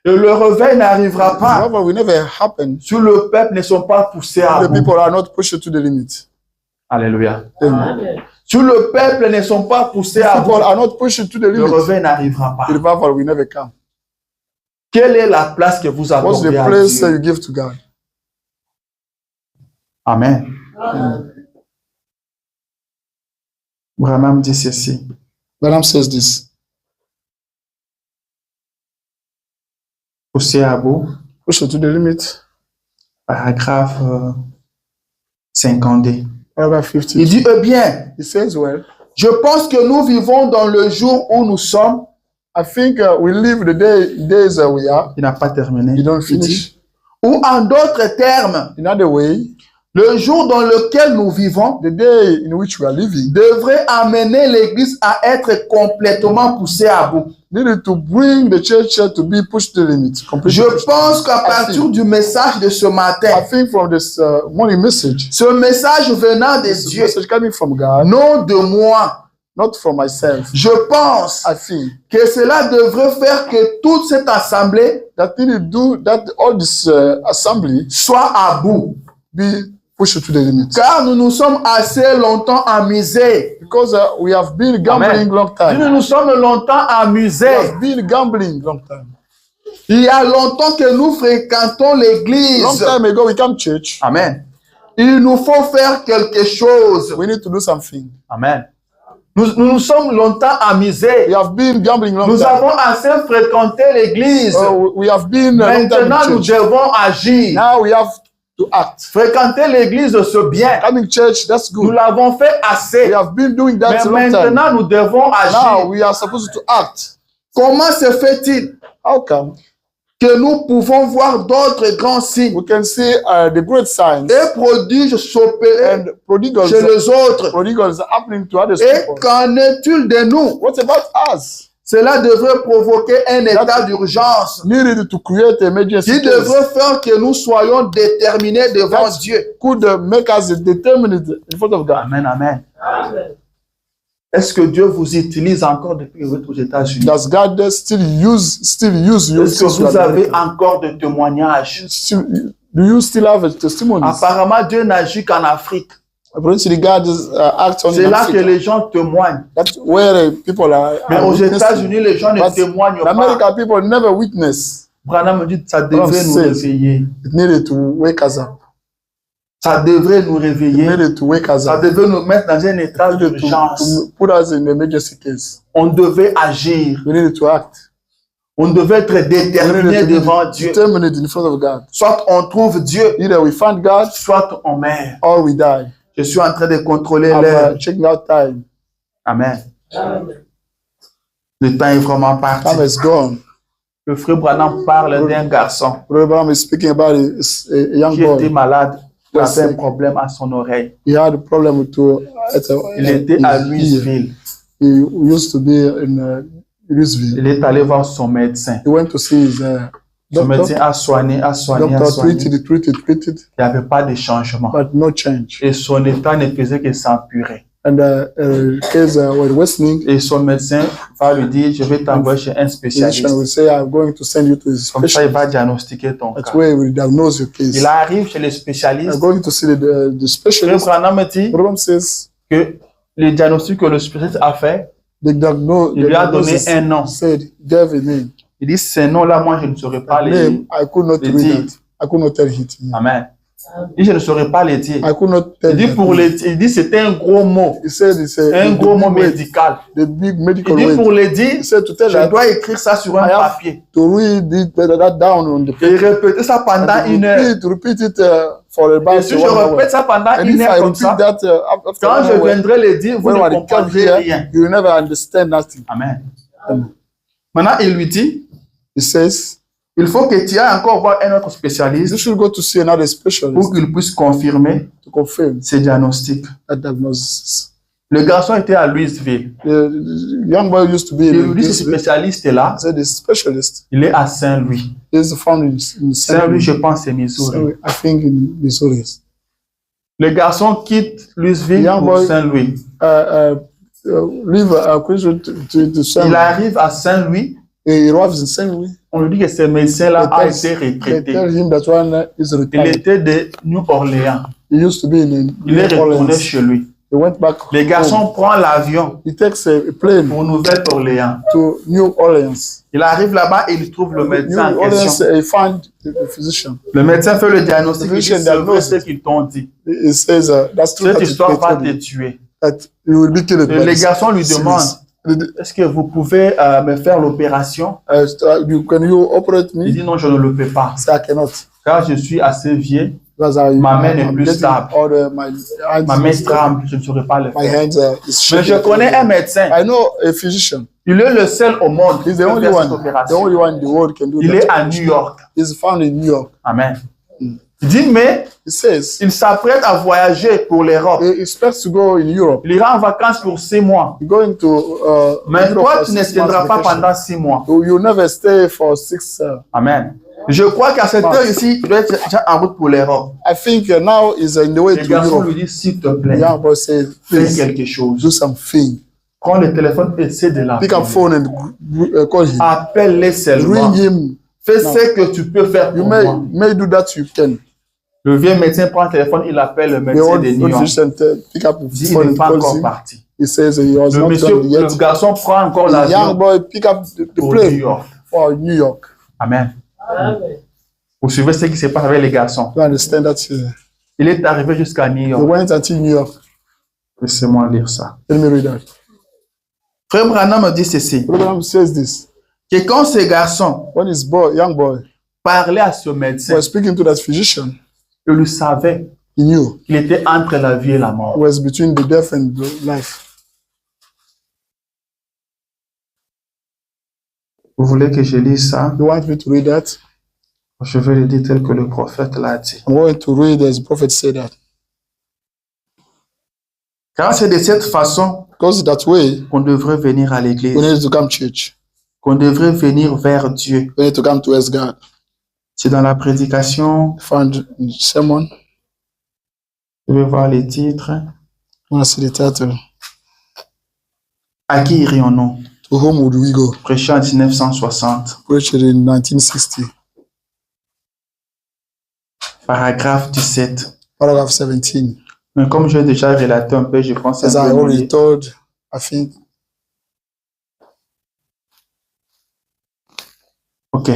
Et le réveil n'arrivera pas Revival will never happen si le peuple ne sont pas poussés à if the bout. people are not pushed to the limit. Alléluia. Amen. Si le peuple ne sont pas poussés à People bout, are not pushed to the le limit. réveil n'arrivera The pas. revival will never come. Quelle est la place que vous What's the accordez à place Dieu? you give to God? Amen. Branham dit ceci. Branham says this. Poussé à bout, push it to the limit. paragraphe 50D. Paragraph 50. Il dit, eh bien, It says, well, je pense que nous vivons dans le jour où nous sommes. I think we live the days we are. Il n'a pas terminé. You don't Il dit, finish. ou en d'autres termes, In other way, le jour dans lequel nous vivons the day in which we are living devrait amener l'Église à être complètement poussée à bout. needed to bring the church to be pushed to the limit. Completely Je pushed. pense qu'à partir du message de ce I matin, think from this morning message, ce message venant de this Dieu, message coming from God, non de moi, not from myself. je pense I think que cela devrait faire que toute cette assemblée that needed to do that all this assembly soit à bout. be pushed to the limit. Car nous nous sommes assez longtemps amusés. Because we have been gambling Amen. long Nous time. nous sommes longtemps We amusés. have been gambling long time. Il y a longtemps que nous fréquentons Long l'église. time ago, we come church. Amen. Il nous faut faire quelque chose. We need to do something. Amen. Nous nous sommes longtemps amusés. We have been gambling long Nous time. avons assez fréquenté l'église. We have been long time Maintenant, nous in church. devons agir. Now we have to act. Fréquenter l'église, c'est bien. Coming church, that's Nous good. l'avons fait assez. We have been doing that Mais a long time. maintenant, nous devons Now agir. we are supposed to act. Comment se fait-il How come? que nous pouvons voir d'autres grands signes We can see the great signs et prodiges s'opérer and prodigals. chez les autres? Prodigals are happening to others Et people. qu'en est-il de nous? What about us? Cela devrait provoquer un état d'urgence Needed to create emergency qui case devrait faire que nous soyons déterminés devant That's- Dieu. could make us determined in front of God. Amen, amen. Est-ce que Dieu vous utilise encore depuis que vous êtes aux États-Unis? Does God still use you Est-ce que since you vous are avez American? encore de témoignages? Do you still have testimonies? Apparemment, Dieu n'agit qu'en Afrique. Apparently, God acts on C'est là que Africa. les gens témoignent. That's where people are. Mais aux witnessing. États-Unis, les gens ne But témoignent in pas. America, people never witness. Branham me dit que ça devrait nous says- réveiller. It needed to wake us up. Ça devrait nous It réveiller. needed to wake us Ça up. devrait nous mettre dans un état It needed d'urgence. to put us in emergency case. On devait agir. We needed to act. On devait être We déterminé needed to devant be Dieu. determined in front of God. Soit on trouve Dieu, Either we find God soit on meurt. or we die. Je suis en train de contrôler I'm l'heure. checking out time. Amen. Le temps est vraiment parti. Time is gone. Le frère Branham parle d'un garçon Brother Branham is speaking about a young qui était boy. malade. Il Was avait un sick. problème à son oreille. He had a problem to Il était à his ear. Louisville. He used to be in Louisville. Il est allé voir son médecin. He went to see his Son médecin doctor. a soigné, a soigné. Doctor treated. Il n'y avait pas de changement. But no change. Et son état ne faisait que s'empirer. And case were worsening. Et son médecin va lui dire, je vais t'envoyer chez un Physician spécialiste. will say, I'm going to send you to his Comme ça, il specialist. va diagnostiquer ton That's cas. where he will diagnose your case. Il arrive chez le I'm spécialiste. going to see the Le specialist. Branham me dit Branham says que le diagnostic que le spécialiste a fait, the il lui a donné diagnosis un nom. said, gave a name. Il dit, ce nom-là, moi, je ne saurais pas That le dire. name, I could not le read dire. it. I could not tell it. Amen. Il dit, je ne saurais pas le dire. I could not tell Il dit, that pour name. il dit, c'était un gros mot. He said it's Un the gros mot big weight, médical. the big Il medical dit, weight. pour le dire, He said to tell je that dois écrire ça sur un I have papier. to read that down on the Et paper. répéter ça pendant And une heure. to repeat it for Et about si je 1 hour. répète ça pendant And une if heure I comme repeat ça, that after quand 1 je hour, viendrai le dire, vous when ne I come comprendrez here, rien. you will never understand nothing. Amen. Maintenant, il lui dit, He says, il faut que tu ailles encore voir un autre you spécialiste should go to see another pour specialist qu'il puisse confirmer to confirm ses diagnostics. that diagnosis. Le garçon était à Louisville. The young boy used to be Et in lui dit, ce this. spécialiste-là, I said, the specialist il est à Saint-Louis. is found in St. Saint-Louis, je pense, c'est Missouri. Louis. I think in Missouri. Le garçon quitte Louisville Young pour boy. Saint-Louis. Live closer to St. Il arrive à Saint-Louis. He arrives in St. Louis. On lui dit que ce médecin-là a été They retraité. tell him that one is Il retired. était de New Orleans. He used to be in Il est New retourné Orleans. chez lui. He went back Le home. garçon prend l'avion He takes a plane pour Nouvelle-Orléans. to New Orleans. Il arrive là-bas et il trouve le New médecin en Orleans, question. he found the physician. Le médecin fait le diagnostic. Il dit, Physician c'est vrai diagnose. ce qu'ils t'ont dit. He says, that's true. Cette That histoire va te you tuer. that you will be killed by Le this garçon lui demande, disease. est-ce que vous pouvez me faire l'opération? Can you operate Il me? dit non, je ne le peux pas. I say I cannot. Car je suis assez vieux, Because ma main n'est I'm plus getting stable. my Ma hands, main tremble, je ne saurais pas le my faire. hands is Mais shaking. je connais un médecin. I know a physician. Il est le seul au monde qui He's peut the only faire cette one. The opération. only one in the world can do Il that. est à New York. He's found in New York. Amen. Il dit, mais He says il s'apprête à voyager pour l'Europe. he expects to go in Europe. Il ira en vacances pour 6 mois. You're going to Mais Europe toi, for tu ne 6 months tiendras pas vacation. pendant 6 mois. You'll never stay for 6. Amen. Je crois qu'à cette heure ici, il doit être déjà en route pour l'Europe. I think now is in the way Le to garçon Europe. lui dit, s'il te The plaît, young boy says, fais please quelque chose. do something. Prends le téléphone et essaie de Pick up l'appeler. phone and call him. Appelle-les seulement. Ring him. Fais ce que tu peux faire You pour may moi. do that. You can. Le vieux médecin prend le téléphone, il appelle le The médecin old de New York. physician pick up Il the dit, il phone n'est and pas calls encore him. parti. He says he was Le not monsieur, done le yet. garçon prend encore The young l'avion boy pick up the pour New plane York. for New York. Amen. Vous suivez ce qui se passe avec les garçons. You understand that? Il est arrivé jusqu'à New He York. went until New York. Laissez-moi lire ça. Let me read that. Frère Branham me dit ceci, Abraham says this. que quand ce garçon When his young boy parlait à ce médecin, was speaking to that physician, il le savait. he knew Il était entre la vie et la it mort. was between the death and the life. Vous voulez que je lise ça? You want me to read that? Je vais le dire tel que le prophète l'a dit. I'm going to read as the prophet said that. Car c'est de cette façon Because that way, qu'on devrait venir à we l'église, need to come to church. qu'on devrait venir vers Dieu. We need to come towards God. C'est dans la prédication, Found in the sermon. je vais voir les titres. I want to see the title. À qui irions-nous? To whom would we go? Prêché en 1960, Preached in 1960, paragraphe 17. paragraph 17. Mais comme j'ai déjà relaté un peu, je pense As I un peu already mouillé. told, I think, Ok.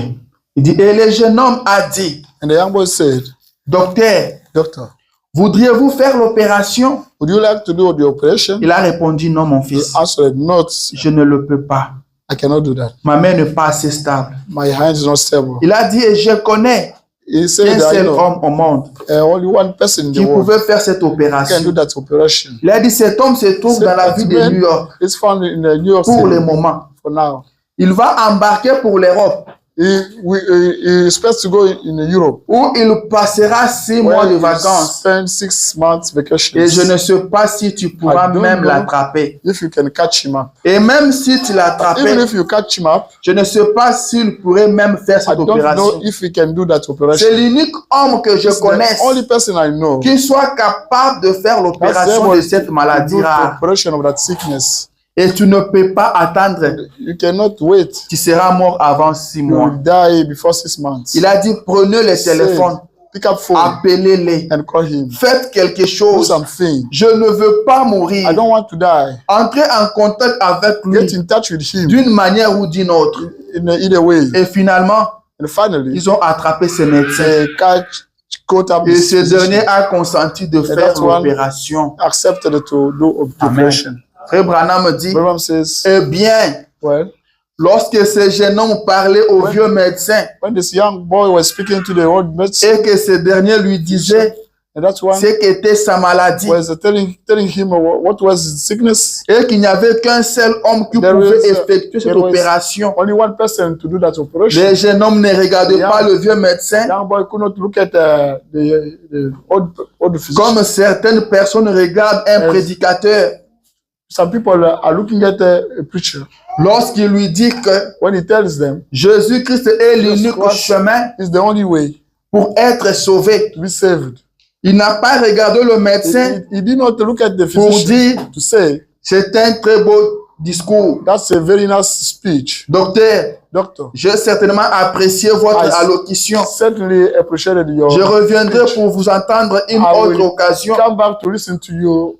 Il dit, et le jeune homme a dit, and the young boy said, docteur, Doctor, voudriez-vous faire l'opération? would you like to do the operation? Il a répondu, non, mon He fils, answered, Not, je ne le peux pas. I cannot do that. Ma main n'est pas assez stable. My hand is not stable. Il a dit, et je connais He un said, I seul know homme au monde only one person in the qui world pouvait faire cette can do opération. that operation. Il a dit, cet homme se trouve dans la ville de New York It's found in New York pour le City moment. for now. Il va embarquer pour l'Europe He expects to go in Europe. où il passera 6 mois de Where he vacances. spend 6 months vacation. Et je ne sais pas si tu pourras I don't même know. l'attraper. If you can catch him up. Et même si tu Even l'attrapais, if you catch him up, je ne sais pas s'il pourrait même faire I cette don't know opération. if he can do that operation. C'est l'unique homme que je It's connaisse the only person I know qui soit capable de faire that's l'opération able de cette to maladie do the rare. operation of that sickness. Et tu ne peux pas attendre. You cannot wait. Tu seras mort avant 6 You mois. will die before 6 months. Il a dit, prenez le téléphone, Pick up phone appelez-les, and call him. faites quelque Do chose. something. Je ne veux pas mourir. I don't want to die. Entrez en contact avec Get lui in touch with him d'une manière ou d'une autre. in either way. Et finalement, And finally, ils ont attrapé ce médecin. they caught up Et this ce physician, dernier a consenti de faire that's one- l'opération. accepted to do the Amen. operation. Frère Branham me dit, Abraham says, eh bien, well, lorsque ce jeune homme parlait au vieux médecin when this young boy was speaking to the old medicine, et que ce dernier lui disait and that's one ce qu'était sa maladie was telling him what was his sickness. et qu'il n'y avait qu'un seul homme qui There pouvait is, effectuer cette there was- opération. Only one person to do that operation. Le jeune homme ne regardait Yeah. pas le vieux médecin Young boy could not look at the old physician. comme certaines personnes regardent un Yes. prédicateur. Some people are looking at a preacher Lorsqu'il lui dit que when he tells them Jésus-Christ est l'unique Christ chemin it's the only way pour être sauvé. to be saved. Il n'a pas regardé le médecin He did not look at the pour physician dire to say c'est un très beau discours. that's a very nice speech, Docteur, doctor. j'ai certainement apprécié votre I- allocution. Certainly appreciated your Je reviendrai speech. pour vous entendre une I autre will occasion. come back to listen to you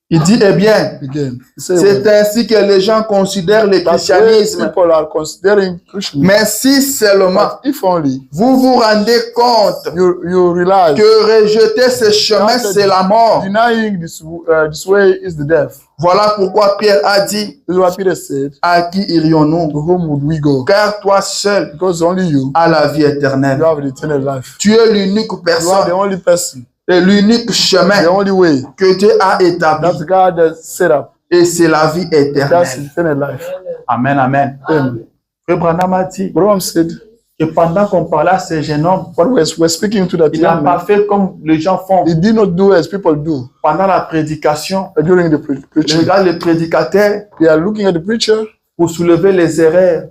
Il dit, eh bien, Again, he said, c'est ainsi que les gens considèrent le that's why christianisme. people are considering Christian. Mais si seulement But if only vous vous rendez compte you realize que rejeter ce chemin, c'est la mort. denying this way is the death. Voilà pourquoi Pierre a dit, This is what Peter said. à qui irions-nous? To whom would we go? Car toi seul Because only you as la vie éternelle. have the eternal life. Tu es l'unique You are the personne only person, et l'unique the chemin only way que Dieu a établi. that God has set up. Et c'est la vie That's éternelle. eternal life. Amen, amen. Amen. Frère Branham a dit Branham said, que pendant qu'on parlait à ces jeunes hommes, what we're speaking to that il n'a young pas man, fait comme les gens font he did not do as people do pendant la prédication. during the Les preaching. gars, les prédicateurs, They are looking at the preacher pour soulever les erreurs,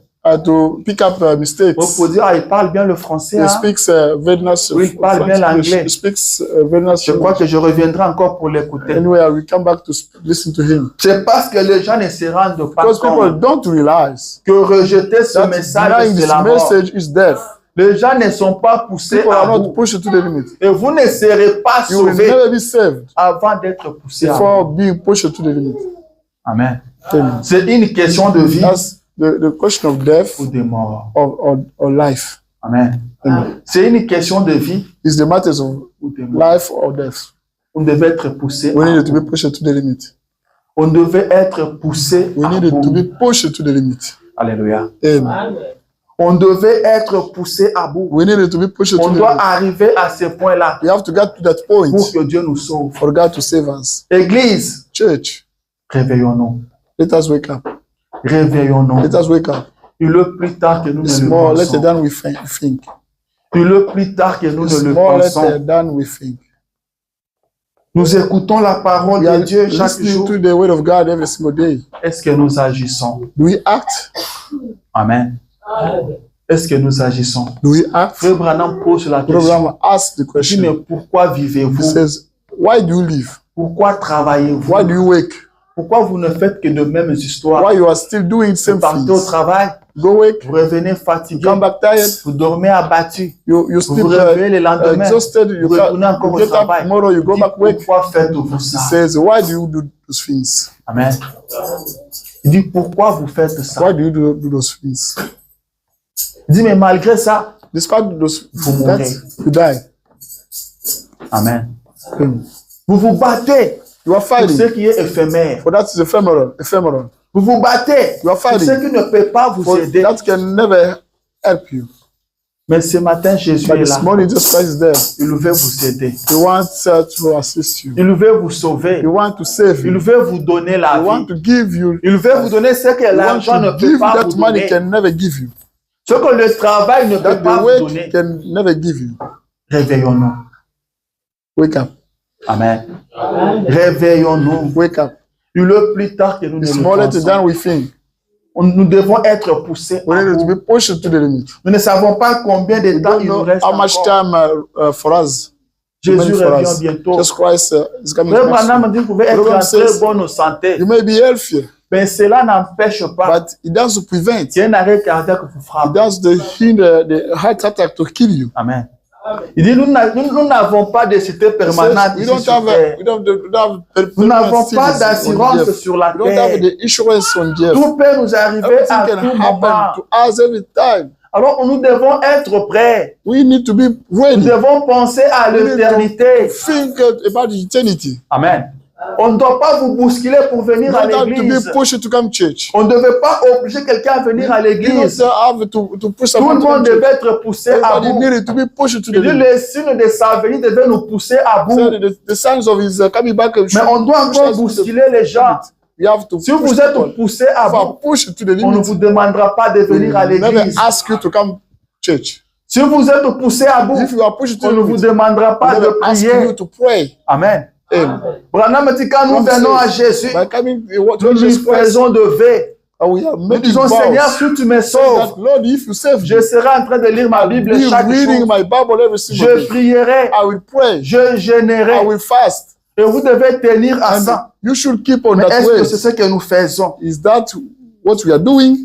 to pick up mistakes. pour dire, ah, il parle bien le français. He Hein? speaks very nice Oui, il parle bien l'anglais. He speaks very nice Je crois English. que je reviendrai encore pour l'écouter. Anyway, I will come back to listen to him. C'est parce que les gens ne se rendent pas Because people compte don't realize que rejeter ce that message, denying c'est this la mort. message is death. Les gens ne sont pas poussés People à are not bout. pushed to the limit. Et vous ne serez pas You will sauvés never be saved avant d'être poussés à bout. before being pushed to the limit. Amen. Amen. C'est une question de vie That's the question of death ou de mort. or life. Amen. Amen. C'est une question de vie It's the matters of ou de mort. life or death. On devait être poussé We à needed to bout. be pushed to the limit. On devait être poussé We à needed to bout. be pushed to the limit. Alléluia. Amen. On devait être poussé à bout. We needed to be pushed to On the doit limit. arriver à ce point-là We have to get to that point pour que Dieu nous sauve. for God to save us. Église, Church, réveillons-nous. let us wake up. Réveillons-nous. Let us wake up. Et le plus tard que nous It's ne le more later pensons. than we think. Et le plus tard que nous It's ne le more later pensons. than we think. Nous écoutons la parole We are de Dieu chaque listening jour. to the word of God every single day. Est-ce que nous agissons? Do we act? Amen. Est-ce que nous agissons? Do we act? Frère Branham pose la question. Program asks the Il dit, mais question. pourquoi He vivez-vous? says, why do you live? Pourquoi travaillez-vous? Why do you wake? Pourquoi vous ne faites que de mêmes histoires? Why you are still doing the Vous same partez au things? travail, Go wake, vous revenez fatigué, come back tired, vous dormez abattu, you vous sleep vous réveillez le lendemain, exhausted, vous retournez encore au you get up travail. tomorrow, you Il go dit, back wake. pourquoi faites-vous He ça? says, why do you do those things? Amen. Il dit, pourquoi vous faites ça? Why do you do those things? Il dit, mais malgré ça, Despite those Vous that, mourrez. you die. Amen. Amen. Vous vous battez You are pour ce fighting qui est éphémère. for that is ephemeral. Vous vous battez You are pour fighting ce qui ne peut pas vous for aider. that can never help you. Mais ce matin, Jésus But est this là. morning, Jesus Christ is there. Il veut vous aider. He wants to assist you. Il veut vous sauver. He wants to save Il you. veut vous donner la He wants vie. to give you. Il veut vous donner ce que He wants l'argent ne to peut give you pas that vous money donner. can never give you. Ce que le travail ne peut That pas the vous work donner. can never give you. Réveillons-nous. Wake up. Amen. Réveillons-nous. Wake up. Et le plus tard que nous ne It's le more later pensons, than we think. nous devons être poussés. We à need to bout. be pushed to the limit. Nous ne savons pas combien de We temps don't il nous know reste how much encore. time for us. Jésus remaining for revient us. bientôt. Jesus Christ is coming Frère next Branham week. dit que vous pouvez être Program en très says- bonne santé. You may be healthy, Mais cela n'empêche pas but it doesn't prevent. qu'il y ait un arrêt cardiaque qui vous It frappe. doesn't hinder the heart attack to kill you. Amen. Il dit, nous n'avons pas de cité He permanente says, we ici don't sur have terre. Nous n'avons pas d'assurance sur la We don't have terre. the insurance on death. Tout peut nous arriver Everything à can tout moment. happen to us every time. Alors nous devons être prêts. We need to be Nous ready. devons penser à We need to l'éternité. think about eternity. Amen. On ne doit pas vous bousculer pour You venir à don't have to l'église. be pushed to come church. On ne devait pas obliger quelqu'un à venir à You don't l'église. have to push Tout le someone to monde come to church. devait être poussé à Everybody bout. needed to be pushed to the Il dit, limit. les signes de sa venue devaient nous pousser à bout. So the signs of his coming back. Mais on doit encore bousculer les gens. You have to Si push vous êtes people. poussé à If I bout, push to the on ne limit, vous demandera pas de we venir à will never l'église. ask you to come church. Si vous êtes poussé à bout, If you are pushed to on the ne vous limit, demandera we pas never de ask you prier. to pray. Amen. Amen. Branham dit quand nous Comme venons à c'est- Jésus, By coming to nous lui Jesus Christ, faisons de vœux. and we are Nous making disons, vows Seigneur, si tu me that, sauves, Lord, if you save je me, serai en train de lire ma Bible be chaque reading jour. my Bible every single Je day. prierai, I will pray. je I jeûnerai. will fast. Et vous devez tenir à And ça. you should keep on Mais that est-ce way. que c'est ce que nous faisons? Is that what we are doing?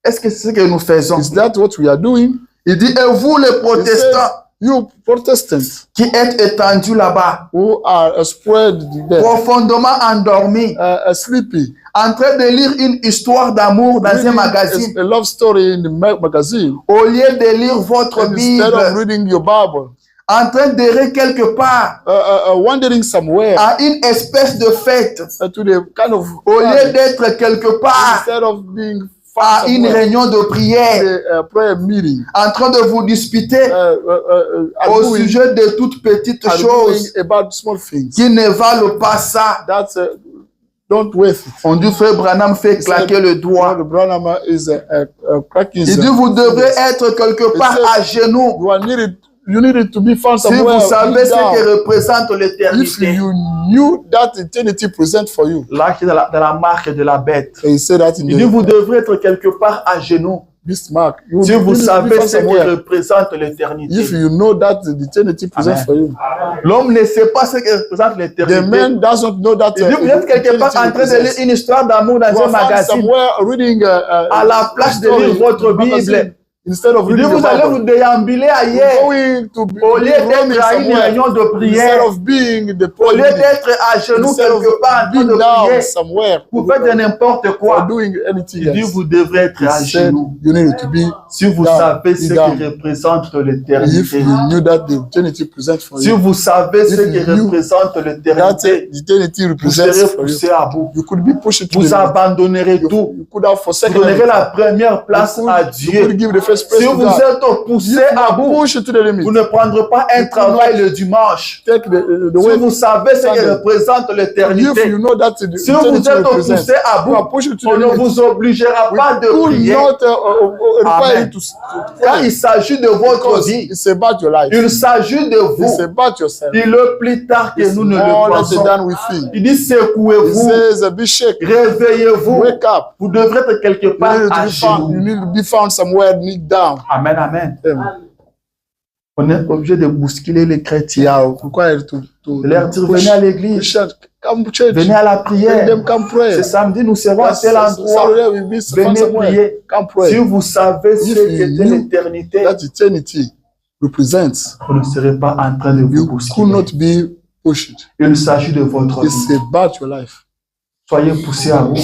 Est-ce que c'est ce que nous faisons? Is that what we are doing? Il dit, et vous les protestants, You Protestants qui êtes étendus là-bas, who are spread there, profondément endormis, sleepy, en train de lire une histoire d'amour dans un reading magazine, a love story in the magazine, au lieu de lire votre instead of Bible, reading your Bible, en train d'errer quelque part wandering somewhere à une espèce de fête, to the kind of au lieu d'être quelque part instead of being à une somewhere, réunion de prière, a prayer meeting, en train de vous disputer au arguing, sujet de toutes petites choses about small things. qui ne valent pas ça. That's don't waste it. On dit frère Branham fait claquer le doigt. The Branham is cracking. Il dit vous devrez être quelque part à genoux. You needed to be found Si somewhere. vous savez ce down. que représente If l'éternité. you knew that eternity present for you, Là, c'est dans la marque de la bête. he said that in Il dit vous devrez être quelque part à genoux. this mark. You Si vous need to be savez found ce que somewhere. représente l'éternité. If you know that the eternity present Amen. for you, L'homme ne sait pas ce que représente the l'éternité. man doesn't know that. Il dit vous êtes quelque part en train de lire une histoire d'amour dans un magazine. Somewhere reading À la place de lire votre Bible. instead of Il dit reading vous allez vous déambuler ailleurs. going to be Au lieu d'être à une réunion de instead prière. of being the Au lieu prayer d'être à genoux instead of quelque part en train being de down prier. somewhere Vous faites de n'importe or quoi. doing anything Il dit else. vous devrez être à He said genoux. you need to be Si vous down, savez be ce down. qui représente If l'éternité. you knew that the eternity present for Si you, vous savez ce If qui you- représente that l'éternité, the eternity vous represents serez for you, poussé à bout. you could be pushed to Vous the abandonnerez tout. you could have Vous forsaken donnerez everything. la première place à You could Dieu. give the first place Si to vous God. êtes poussé If you à are bout, pushed to the limit, vous ne prendrez pas un travail le dimanche. take the Si way. vous savez ce qui Sunday. représente If l'éternité, you know that the si vous eternity êtes represents, poussé à you are bout, pushed to on the ne limit. vous obligera pas de Could prier. not require Amen. you to Quand pray. il s'agit de votre Because vie, it's about your life. il s'agit de It's vous. about yourself. Il est plus tard que It's nous ne le more pensons. than we think. Il dit It secouez-vous, says, be shaken, réveillez-vous. wake up. Vous devrez être quelque You part need to à be found, you genoux. need to be found somewhere, kneel down. Amen, amen. Amen. On est obligé de bousculer les You chrétiens. are required to De leur dire venez à l'église, Christians, come to church. venez à la Let prière. them come pray. Ce samedi, nous serons à tel endroit. Saturday will be found Venez somewhere. prier. Come Si pray. vous savez ce If qu'était you knew l'éternité, That eternity represents. vous ne serez pas en train de vous You could bousculer. not be pushed. Il s'agit de votre It's vie. about your life. Soyez poussés à bout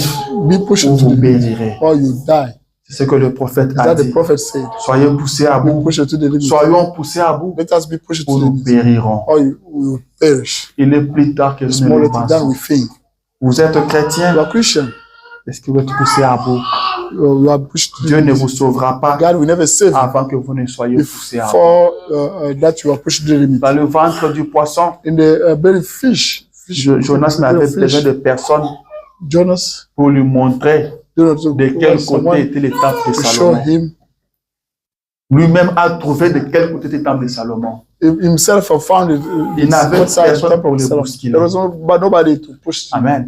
Be pushed ou to vous the limit périrez. or you die. C'est ce que le prophète Is a that the dit. prophet said? Soyez poussés à Be bout. pushed to the limit. Soyons poussés à bout Let us be pushed ou to the nous limit périrons. or you will perish. Il est plus tard que It's nous more ne le later than pensons. we think. Vous êtes You chrétien. are Christian. Est-ce que vous êtes poussé à bout? You are pushed to the Dieu ne limit. vous sauvera pas God will never save you avant que vous ne soyez poussé à bout. before that you are pushed to the limit. Dans le ventre du poisson, In the belly fish, Jonas n'avait besoin de personne Jonas, pour lui montrer de quel côté someone était le temple de to show Salomon. him Lui-même a trouvé de quel côté était le temple de Salomon. himself have found it. Il n'avait outside personne temple pour of le Solomon. bousculer. There was nobody to push him. Amen.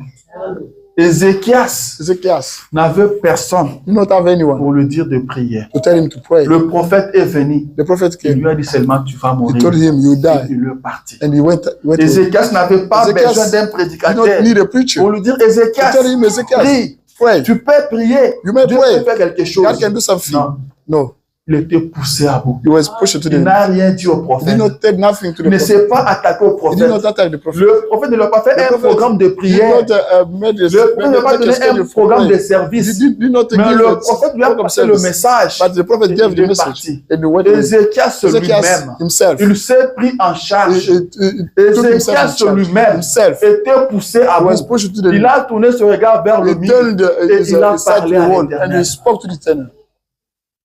Ézéchias Ezekias n'avait personne did not have anyone pour lui dire de prier. to tell him to pray. Le prophète est venu. The prophet Il came. lui a dit seulement tu vas He mourir. told him, "You Et die," il est parti. and he went. Away. Ézéchias n'avait pas Ézéchias besoin d'un Did not prédicateur need a preacher. pour lui dire He Ézéchias, told him, Ezekias, prie, pray. tu peux prier. You may Dieu pray. peut faire quelque chose. God can do something. Non, No, il était poussé à bout. he was pushed to the Il limit. n'a rien dit au He did prophète. not tell nothing to Il the ne prophet. s'est pas attaqué au He did prophète. not attack the prophet. Le prophète ne lui a pas fait The un prophet programme de He did prière. not made a Le prophète ne lui a pas donné un schedule for programme de prayer. service. Did not Mais give le a prophète lui a program passé le service. message. But the prophet Et gave il the est message. parti. And he went away. Ézéchias Ezekias lui-même, himself. il s'est pris en charge. Took himself Ézéchias in charge. lui-même Himself. était poussé à Was bout. pushed to the Il limit. a tourné son regard vers le He mur. turned Et his il a side to parlé the à wall and l'Éternel. he spoke to the eternal.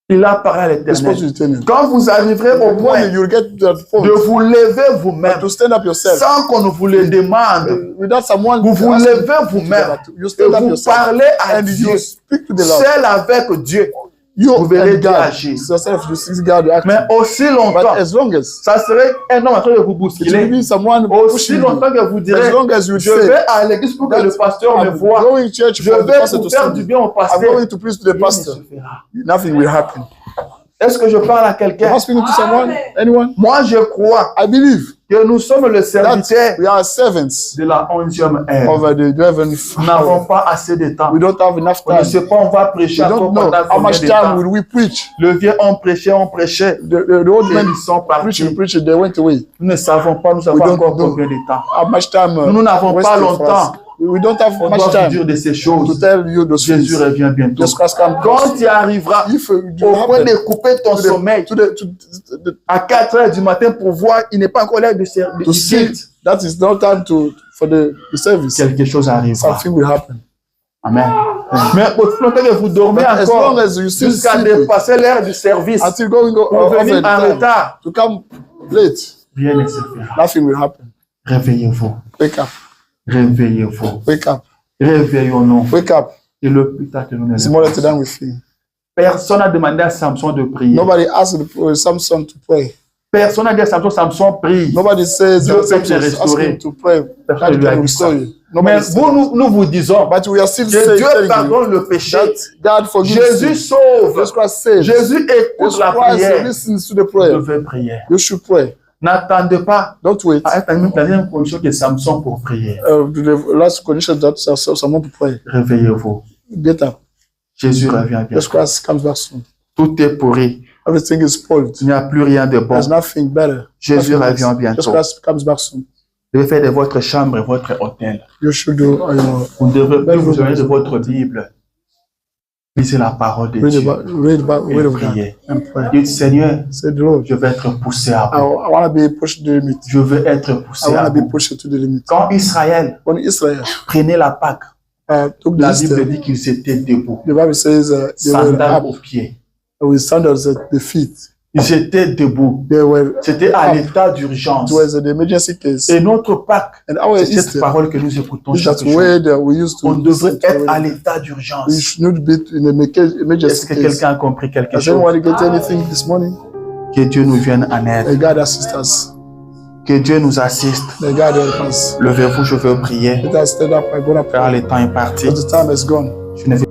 Il a parlé à He spoke to l'Éternel. the eternal. Quand vous arriverez au point When you get to that point, de vous lever vous-même, to stand up yourself, sans qu'on ne vous le demande, without someone, vous vous asking levez vous-même you et stand up vous yourself parlez à and Dieu, you speak to the Lord. seul avec Dieu. You Vous verrez and Dieu God. agir. Yourself, you see God acting. Mais aussi But longtemps, as long as ça serait un homme en train de vous it will bousculer. be someone Aussi pushing you, longtemps que vous direz, as long as you je say, vais à l'église pour que le pasteur me I'm voie. going to church Je for the vais pastor pour to faire see du me. bien au I'm pasteur. going to preach to the Rien ne se pastor. fera. Nothing will happen. Est-ce que je parle à Am quelqu'un? I speaking to someone? Anyone? Moi, je crois I believe que nous sommes le serviteur that we are servants de la 11e ère. of the 11th Nous n'avons hour. pas assez de temps. We don't have enough On ne time. sait pas, on va prêcher We encore don't know pendant how combien much de time temps. will we preach. Le vieux, on prêchait. The old Et men ils sont preaching, partis. preaching, they went away. Nous ne savons pas, nous avons We don't encore know. combien de temps. How much time Nous n'avons pas wasted for longtemps. us. We don't have On much doit vous time dire de ces to choses. tell you those Jésus things. revient bientôt. Jesus Christ come Quand tu arriveras if you do au point happen de couper ton to sommeil the à 4 heures du matin pour voir, il n'est pas encore l'heure de to see servir. that is no time for the service. Quelque chose arrivera. Something will happen. Amen. Mais aussi longtemps que vous dormez But as encore, long as you still jusqu'à sleeping, dépasser l'heure du service, until going pour over venir the en time, retard, to come late, rien ne se fera. nothing will happen. Réveillez-vous. Wake up, Réveillez-vous. wake up, Réveillons-nous. wake up. Et le plus tard que nous ne It's le more later fassons. than we feel. Personne n'a demandé à Samson de prier. Nobody asked Samson to pray. Personne n'a dit à Samson, Samson prie. Nobody says Dieu peut te Samson restaurer. asking to pray. Personne God lui a can dit restore ça. you. Mais Nobody says nous vous disons But we are still que saying, Dieu telling you pardonne le péché. that God forgives Jésus you. sauve. Jesus Christ saves. Jésus écoute Jesus la Christ prière. listens to the Vous prayer. devez prier. You should pray. N'attendez pas Don't wait. à être dans la même condition que Samson pour prier. The last condition that someone to pray. Réveillez-vous. Get up. Jésus revient Jesus bientôt. Christ comes back soon. Tout est pourri. Everything is spoiled. Il n'y a plus rien de bon. There's nothing better. Jésus Nothing revient else. bientôt. Jesus Christ comes back soon. Vous devez faire de votre chambre votre hôtel. You should do Vous devez plus vous donner de votre Bible. Lisez la parole de Dieu. read about Et word of God priez. and pray. Dites, Seigneur, Say the Lord. je veux être poussé à I bout. want to be pushed to the limit. Je veux être I poussé want à to be bout. pushed to the limit. Quand Israël When Israel prenait la Pâque, took the la Bible Easter, dit qu'ils étaient debout, the Bible says they were sandales up aux pieds. with sandals at the feet. Ils étaient debout. They were. C'était à up. l'état It d'urgence. was an emergency case. Et notre Pâque, And our c'est cette Easter parole que nous écoutons is chaque that jour. way that we used to. On devrait listen to être à it. l'état We d'urgence. should be in an Est-ce emergency que case. quelqu'un a compris quelque Has chose? anyone get anything this morning? Que Dieu nous vienne en aide. May God assist us. Que Dieu nous assiste. May God help us. Levez-vous, je veux prier. Let us stand up and go to Car pray. le temps est parti. Because the time has gone. Je ne vais